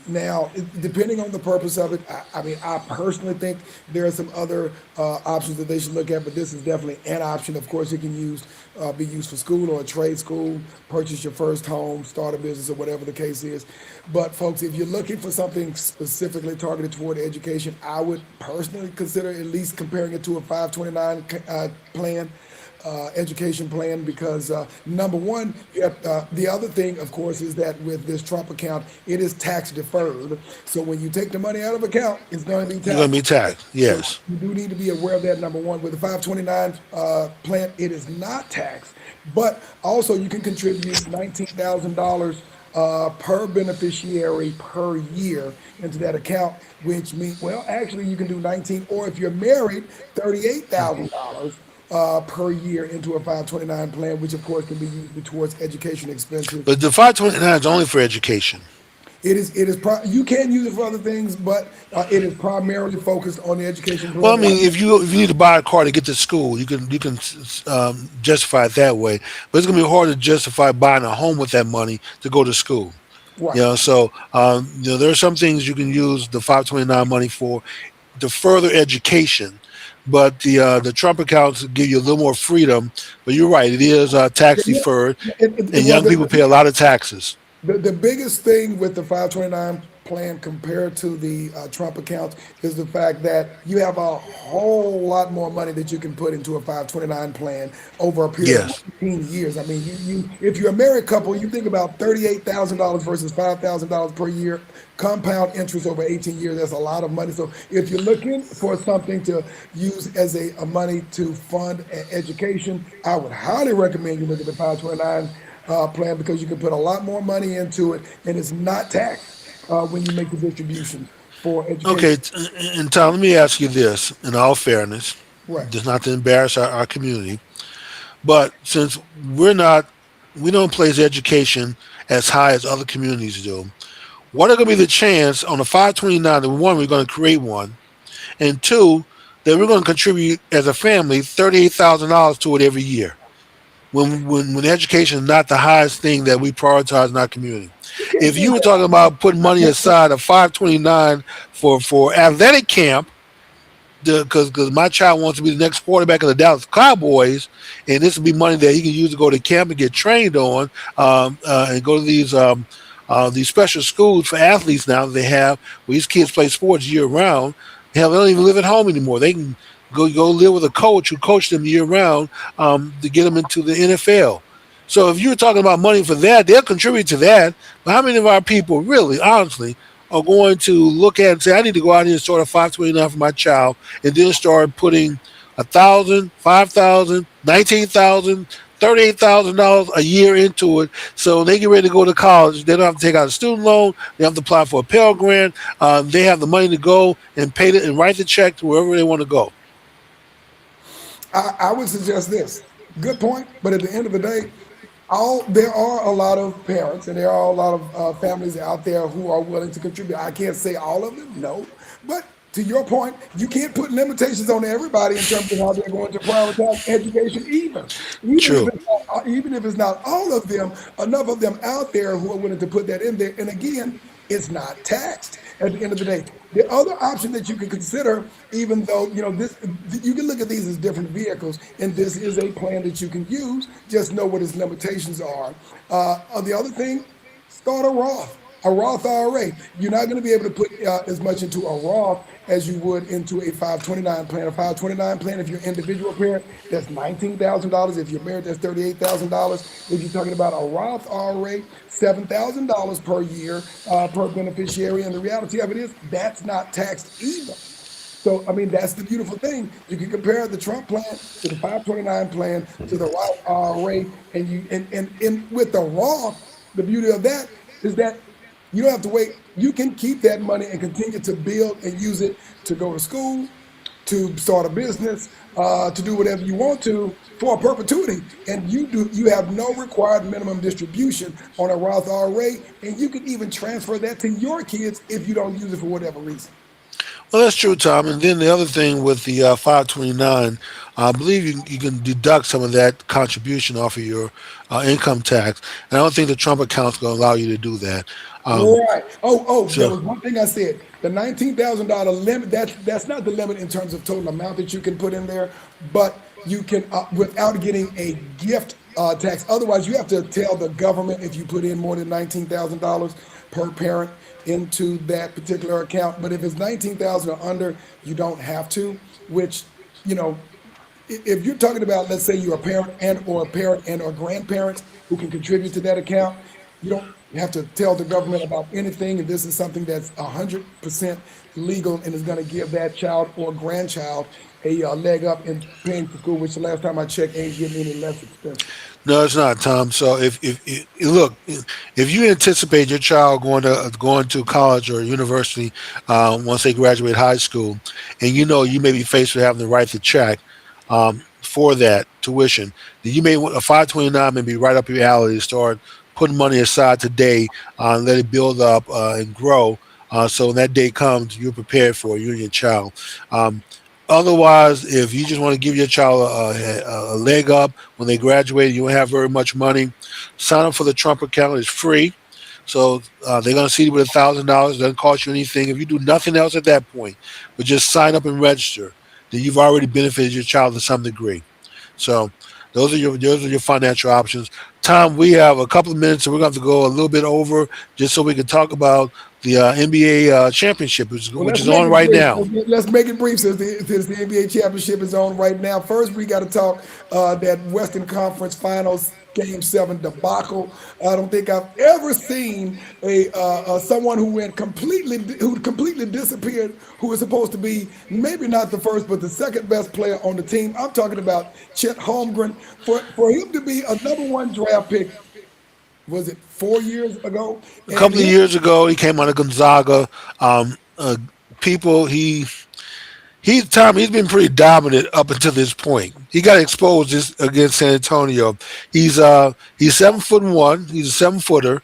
S2: Now, depending on the purpose of it, I mean, I personally think there are some other options that they should look at, but this is definitely an option. Of course, it can be used for school or a trade school, purchase your first home, start a business, or whatever the case is. But folks, if you're looking for something specifically targeted toward education, I would personally consider at least comparing it to a 529 plan, education plan, because number one, the other thing, of course, is that with this Trump account, it is tax deferred. So when you take the money out of account, it's going to be
S1: You're going to be
S2: taxed.
S1: taxed,
S2: So
S1: yes.
S2: you do need to be aware of that. Number one, with the 529 plan, it is not taxed, but also you can contribute $19,000 per beneficiary per year into that account, which means, well, actually, you can do 19, or if you're married, $38,000 per year into a 529 plan, which of course can be used towards education expenses.
S1: But the 529 is only for education.
S2: You can use it for other things, but it is primarily focused on the education
S1: Well, I
S2: plan.
S1: mean, if you need to buy a car to get to school, you can justify it that way. But it's gonna be hard to justify buying a home with that money to go to school.
S2: Right.
S1: So there are some things you can use the 529 money for to further education. But the Trump accounts give you a little more freedom. But you're right, it is tax
S2: Yeah,
S1: deferred, and
S2: well,
S1: young people pay a lot of taxes.
S2: the biggest thing with the 529 plan compared to the Trump accounts is the fact that you have a whole lot more money that you can put into a 529 plan over a period of
S1: Yes.
S2: 18 years. I mean, if you're a married couple, you think about $38,000 versus $5,000 per year, compound interest over 18 years. That's a lot of money. So if you're looking for something to use as a money to fund education, I would highly recommend you look at the 529 plan, because you can put a lot more money into it and it's not taxed when you make the distributions for education.
S1: Okay, and Tom, let me ask you this: in all fairness,
S2: Right.
S1: just not to embarrass our community, but since we don't place education as high as other communities do, what are going to be the chance on the 529 that one we're going to create one, and two that we're going to contribute as a family $38,000 to it every year? When education is not the highest thing that we prioritize in our community.
S2: You can't
S1: If
S2: say
S1: you were talking about putting money
S2: that.
S1: aside of 529 for athletic camp, because my child wants to be the next quarterback of the Dallas Cowboys, and this would be money that he can use to go to camp and get trained on, and go to these special schools for athletes now that they have, where these kids play sports year round. Hell, they don't even live at home anymore. They can go live with a coach who coached them year round to get them into the NFL. So if you're talking about money for that, they'll contribute to that. But how many of our people really, honestly, are going to look at and say, I need to go out here and start a 529 for my child, and then start putting 1,000, 5,000, 19,000, $38,000 a year into it, so they get ready to go to college. They don't have to take out a student loan. They have to apply for a Pell Grant. They have the money to go and pay it and write the check to wherever they want to go.
S2: I would suggest this. Good point, but at the end of the day, there are a lot of parents and there are a lot of families out there who are willing to contribute. I can't say all of them, no, but to your point, you can't put limitations on everybody in terms of how they're going to prioritize education either.
S1: True.
S2: Even if it's not all of them, enough of them out there who are willing to put that in there. And again, it's not taxed at the end of the day. The other option that you can consider, even though this, you can look at these as different vehicles, and this is a plan that you can use. Just know what its limitations are. The other thing, start a Roth IRA. You're not going to be able to put as much into a Roth as you would into a 529 plan. A 529 plan, if you're an individual parent, that's $19,000. If you're married, that's $38,000. If you're talking about a Roth IRA, $7,000 per year per beneficiary. And the reality of it is that's not taxed either. So, I mean, that's the beautiful thing. You can compare the Trump plan to the 529 plan to the Roth IRA, and and with the Roth, the beauty of that is that you don't have to wait. You can keep that money and continue to build and use it to go to school, to start a business, to do whatever you want to for perpetuity. And you have no required minimum distribution on a Roth IRA, and you can even transfer that to your kids if you don't use it for whatever reason.
S1: Well, that's true, Tom. And then the other thing with the 529, I believe you can deduct some of that contribution off of your income tax. And I don't think the Trump account's going to allow you to do that. Um,
S2: Right. Oh, there
S1: so,
S2: was one thing I said. The $19,000 limit, that's not the limit in terms of total amount that you can put in there, but you can, without getting a gift tax. Otherwise, you have to tell the government if you put in more than $19,000 per parent into that particular account. But if it's 19,000 or under, you don't have to, which, you know, if you're talking about, let's say you're a parent and or grandparents who can contribute to that account, you don't have to tell the government about anything. And this is something that's 100% legal and is going to give that child or grandchild a leg up in paying for school, which the last time I checked ain't getting any less expensive.
S1: no, it's not, Tom. So if look, if you anticipate your child going to college or university once they graduate high school, and you know you may be faced with having to write the check for that tuition, then you may want a 529 may be right up your alley to start putting money aside today and let it build up and grow. So when that day comes, you're prepared for it, you and your child. Um, Otherwise, if you just want to give your child a leg up when they graduate, you don't have very much money. Sign up for the Trump account; it's free. So they're going to see you with $1,000. Doesn't cost you anything. If you do nothing else at that point, but just sign up and register, then you've already benefited your child to some degree. So those are your financial options. Tom, we have a couple of minutes, and we're going to have to go a little bit over just so we can talk about the NBA championship,
S2: Well,
S1: which
S2: let's
S1: is
S2: make
S1: on
S2: it
S1: right
S2: brief.
S1: now.
S2: Let's make it brief since the NBA championship is on right now. First, we got to talk that Western Conference Finals Game 7 debacle. I don't think I've ever seen someone who completely disappeared, who was supposed to be maybe not the first, but the second best player on the team. I'm talking about Chet Holmgren. For him to be a number one draft pick, was it 4 years ago?
S1: A
S2: And
S1: couple of
S2: him
S1: years ago, he came out of Gonzaga. People, he's been pretty dominant up until this point. He got exposed against San Antonio. He's 7'1". He's a 7 footer.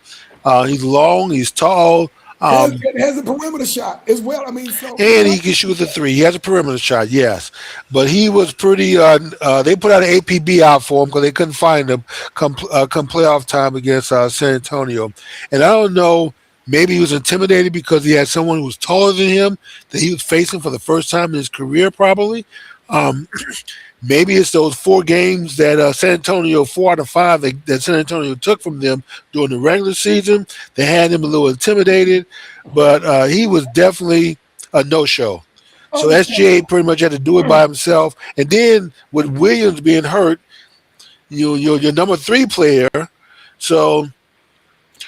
S1: He's long. He's tall. Um,
S2: has a perimeter shot as well. I mean, so
S1: and he can shoot the three. He has a perimeter shot, yes. But he was pretty. They put out an APB out for him because they couldn't find him come playoff time against San Antonio. And I don't know. Maybe he was intimidated because he had someone who was taller than him that he was facing for the first time in his career, probably. Um, Maybe it's those 4 games that San Antonio, 4 out of 5 that San Antonio took from them during the regular season. They had him a little intimidated, but he was definitely a no-show. So SGA
S2: understandable.
S1: pretty much had to do it by himself. And then with Williams being hurt, you're your number 3 player. So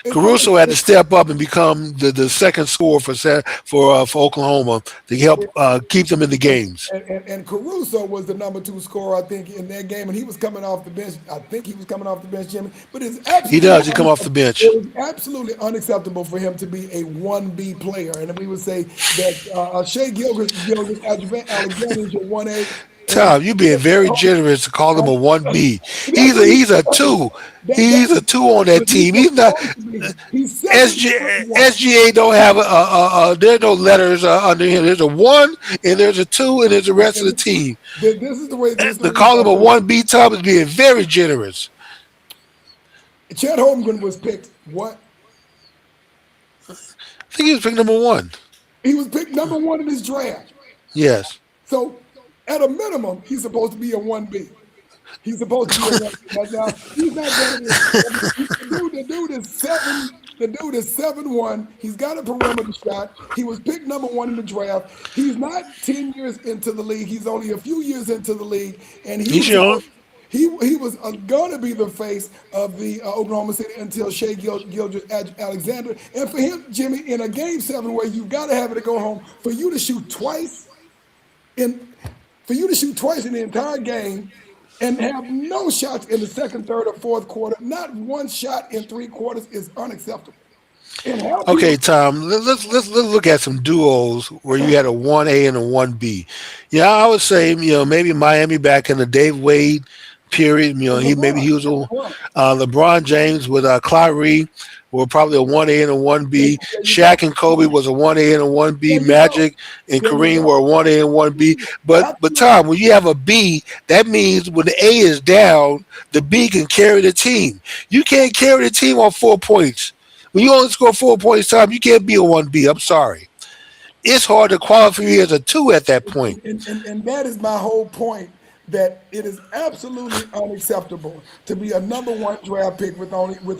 S2: It's
S1: Caruso had to
S2: understandable.
S1: step up and become the second scorer for Oklahoma to help keep them in the games.
S2: And Caruso was the number 2 scorer, I think, in that game, and he was coming off the bench. I think he was coming off the bench, Jimmy. But
S1: He does. He come off the bench.
S2: it was absolutely unacceptable for him to be a 1B player. And we would say that Shea Gilgis Alexander is your 1A. And
S1: Tom, you being
S2: Chet
S1: very
S2: Holmgren,
S1: generous to call him a one B.
S2: that's what he's
S1: He's a
S2: supposed
S1: two. He's
S2: that's
S1: a two on that
S2: what he's
S1: team. He's not
S2: supposed to be. He's 7'1".
S1: SGA don't have there's no letters under him. There's a one and there's a two and there's the rest of the
S2: And
S1: team.
S2: this is the
S1: To
S2: reason
S1: call
S2: I
S1: him a
S2: believe
S1: one B, Tom, is being very generous.
S2: Chet Holmgren was picked what?
S1: I think he was pick number one.
S2: He was picked number 1 in this draft.
S1: Yes.
S2: So at a minimum, he's supposed to be a 1B. He's supposed to be a 1B. Now he's not going to be. The dude is 7. The dude is 7'1". He's got a perimeter shot. He was picked number 1 in the draft. He's not 10 years into the league. He's only a few years into the league, and he
S1: He's
S2: was
S1: young.
S2: supposed. He was going to be the face of the Oklahoma City until Shea Alexander. And for him, Jimmy, in a game 7 where you've got to have it to go home, for you to shoot twice in the entire game and have no shots in the second, third, or fourth quarter, not one shot in 3 quarters is unacceptable. And how
S1: Okay,
S2: people
S1: Tom. Let's look at some duos where you had a one A and a one B. Yeah, I would say maybe Miami back in the Dave Wade period. He was a
S2: LeBron.
S1: LeBron James with Kyrie were probably a one A and a one B.
S2: There you go.
S1: Shaq and Kobe was a one A and a one B.
S2: There you go.
S1: Magic and
S2: There you
S1: Kareem
S2: go.
S1: were a one A and one B. But
S2: Absolutely.
S1: Tom, when you have a B, that means when the A is down, the B can carry the team. You can't carry the team on 4 points. When you only score 4 points, Tom, you can't be a one B. I'm sorry. It's hard to qualify you as a two at that point.
S2: And that is my whole point. That it is absolutely unacceptable to be a number 1 draft pick with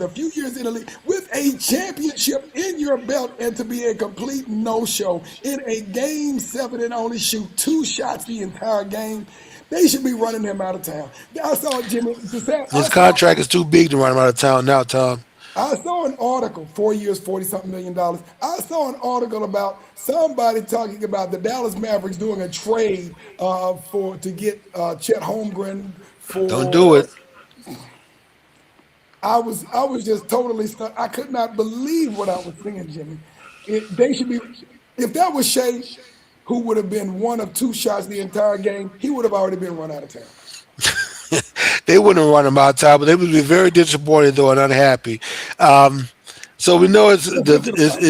S2: a few years in the league, with a championship in your belt, and to be a complete no-show in a game 7 and only shoot 2 shots the entire game. They should be running him out of town. I saw Jimmy.
S1: His contract is too big to run him out of town now, Tom.
S2: I saw an article, 4 years, 40-something million dollars. I saw an article about somebody talking about the Dallas Mavericks doing a trade to get Chet Holmgren
S1: Don't do
S2: for.
S1: it.
S2: I was just totally stuck. I could not believe what I was seeing, Jimmy. They should be. If that was Shea, who would have been 1 of 2 shots the entire game, he would have already been run out of town.
S1: They wouldn't run him out, Tom, but they would be very disappointed though and unhappy. Um, so we know
S2: Let's get to the fight.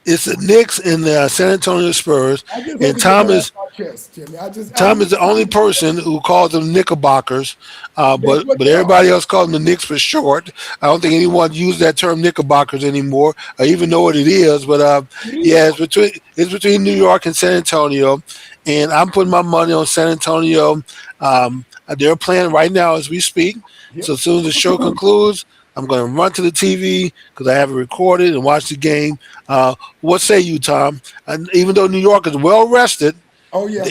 S1: it's the Knicks and the San Antonio Spurs,
S2: I just had
S1: and
S2: to get that off my chest, Jimmy. I
S1: Tom is
S2: really
S1: the only person who calls them Knickerbockers,
S2: that's what
S1: but
S2: they are.
S1: everybody else calls them the Knicks for short. I don't think anyone uses that term Knickerbockers anymore, or even know what it is. But
S2: It
S1: yeah,
S2: is.
S1: it's between New York and San Antonio, and I'm putting my money on San Antonio. They're playing right now as we speak.
S2: Yep.
S1: So as soon as the show concludes, I'm going to run to the TV because I have it recorded and watch the game. What say you, Tom? And even though New York is well rested,
S2: Oh yeah,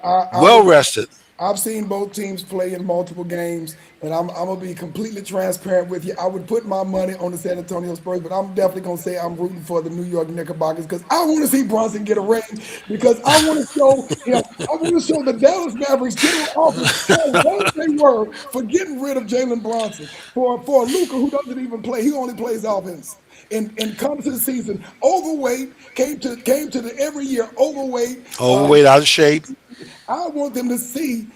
S2: I
S1: well
S2: was.
S1: rested.
S2: I've seen both teams play in multiple games, and I'm gonna be completely transparent with you. I would put my money on the San Antonio Spurs, but I'm definitely gonna say I'm rooting for the New York Knickerbockers because I want to see Brunson get a ring because I want to show him. I want to show the Dallas Mavericks general office how right they were for getting rid of Jalen Brunson for Luca who doesn't even play. He only plays offense. And comes to the season overweight, came to the every year overweight.
S1: Overweight, out of shape.
S2: I want them to see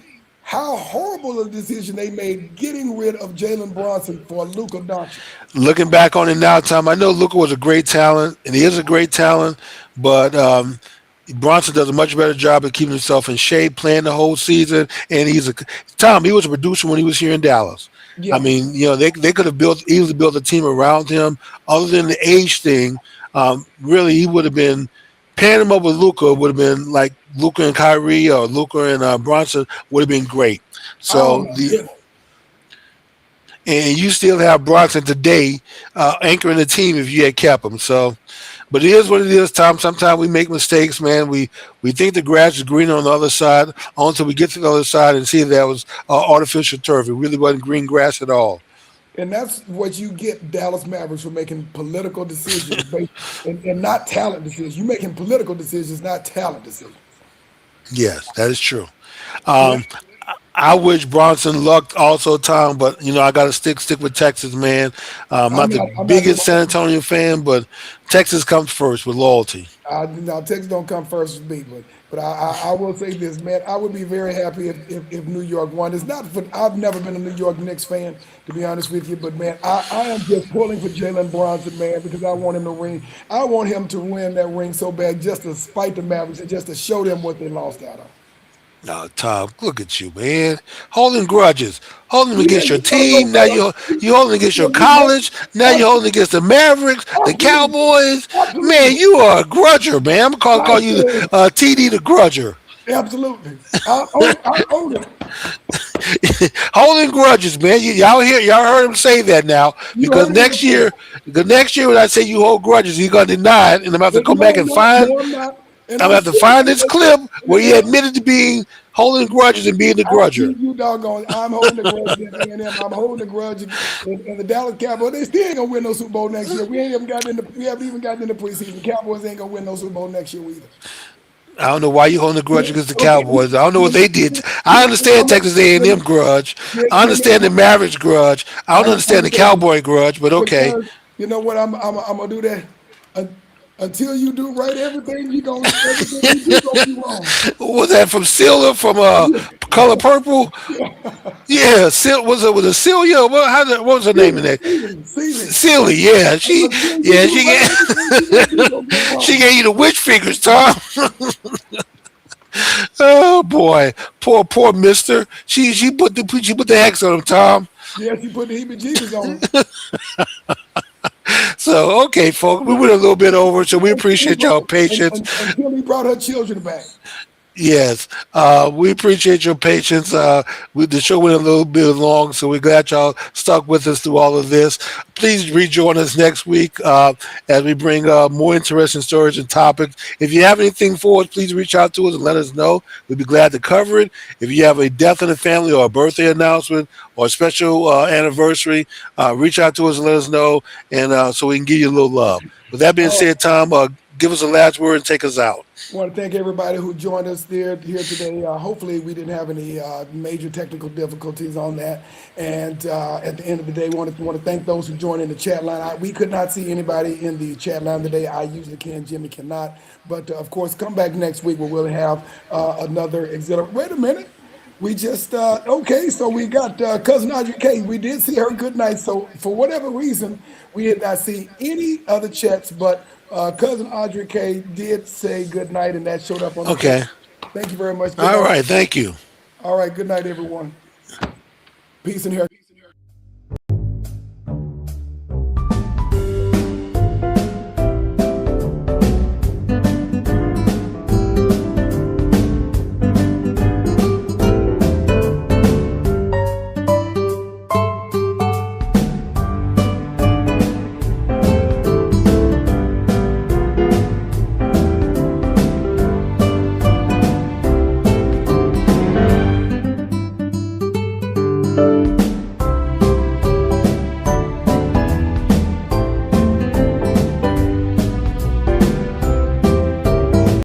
S2: how horrible a decision they made getting rid of Jalen Brunson for Luka Doncic.
S1: Looking back on it now, Tom, I know Luka was a great talent, and he is a great talent, but Bronson does a much better job of keeping himself in shape, playing the whole season, and Tom. He was a producer when he was here in Dallas. I
S2: Yeah,
S1: mean, they could have easily built a team around him. Other than the age thing, really, he would have been pairing him up with Luca would have been like Luca and Kyrie or Luca and Bronson would have been great.
S2: oh
S1: So
S2: my
S1: the
S2: goodness.
S1: and you still have Bronson today anchoring the team if you had kept him. So, but it is what it is, Tom. Sometimes we make mistakes, man. We think the grass is greener on the other side until we get to the other side and see that was artificial turf. It really wasn't green grass at all.
S2: And that's what you get Dallas Mavericks for making political decisions based and not talent decisions. You're making political decisions, not talent decisions.
S1: Yes, that is true.
S2: Yeah.
S1: Um, I wish Bronson luck also, Tom, but I got to stick with Texas, man. I'm not the
S2: I'm not
S1: biggest San
S2: doing
S1: Antonio fan, but Texas comes first with loyalty.
S2: now Texas don't come first with me, but I will say this, man. I would be very happy if New York won. It's not for I've never been a New York Knicks fan, to be honest with you, but man, I am just pulling for Jalen Bronson, man, because I want him to ring. I want him to win that ring so bad, just to spite the Mavericks and just to show them what they lost out on.
S1: No, Tom, look at you, man. Holding grudges, holding them
S2: Yeah,
S1: against your
S2: you gotta go,
S1: team. Now you holding against your
S2: man.
S1: college. Now you're holding against the Mavericks, the
S2: Absolutely,
S1: Cowboys. Man,
S2: absolutely.
S1: you are a grudger, man. I'm gonna
S2: I
S1: call you
S2: said
S1: TD the grudger.
S2: absolutely. I own it.
S1: Holding grudges, man. Y'all heard him say that now.
S2: You heard him before.
S1: Because next year when I say you hold grudges, he's gonna deny it, and I'm gonna have to
S2: But
S1: come back and find.
S2: no, I'm not. And
S1: I'm
S2: I'm
S1: gonna have to
S2: serious.
S1: find this clip where he admitted to being holding grudges and being the grudger.
S2: You doggone, I'm holding a grudge against A&M. I'm holding a grudge and the Dallas Cowboys. They still ain't gonna win no Super Bowl next year. We haven't even gotten in the preseason. Cowboys ain't gonna win no Super Bowl next year either.
S1: I don't know why you holding a grudge against the
S2: Okay.
S1: Cowboys. I don't know what they did. I understand Texas A&M grudge. I understand the Mavericks grudge. I
S2: I
S1: don't understand the
S2: understand
S1: Cowboy grudge, but okay.
S2: because you know what I'm gonna do that. Until you do right, everything you do gonna be wrong.
S1: What was that from Scylla from Color Purple? Yeah, was it Celia? What was her name in that?
S2: Sealy.
S1: Silly, yeah.
S2: Until you do right, everything you gonna do gonna go
S1: She
S2: wrong.
S1: gave you the witch fingers, Tom. Oh boy, poor Mister. She put the hex on him, Tom.
S2: Yeah, she put the heebie-jeebies on him.
S1: So okay, folks, we went a little bit over, so we appreciate y'all patience.
S2: Until he brought her children back.
S1: Yes, we appreciate your patience. The show went a little bit long, so we're glad y'all stuck with us through all of this. Please rejoin us next week as we bring more interesting stories and topics. If you have anything for us, please reach out to us and let us know. We'd be glad to cover it. If you have a death in the family or a birthday announcement or a special anniversary, reach out to us and let us know, and so we can give you a little love. With that being said, Tom, give us a last word and take us out.
S2: I want to thank everybody who joined us here today. Hopefully, we didn't have any major technical difficulties on that. And at the end of the day, want to thank those who joined in the chat line. We could not see anybody in the chat line today. I usually can. Jimmy cannot. But of course, come back next week where we'll have another exhibit. Wait a minute. We just okay. So we got cousin Audrey K. We did see her good night. So for whatever reason, we did not see any other chats, but cousin Audrey K did say good night, and that showed up on the chat.
S1: Okay.
S2: Thank you very much. Good
S1: All
S2: night.
S1: right. Thank you.
S2: All right. Good night, everyone. Peace and hair.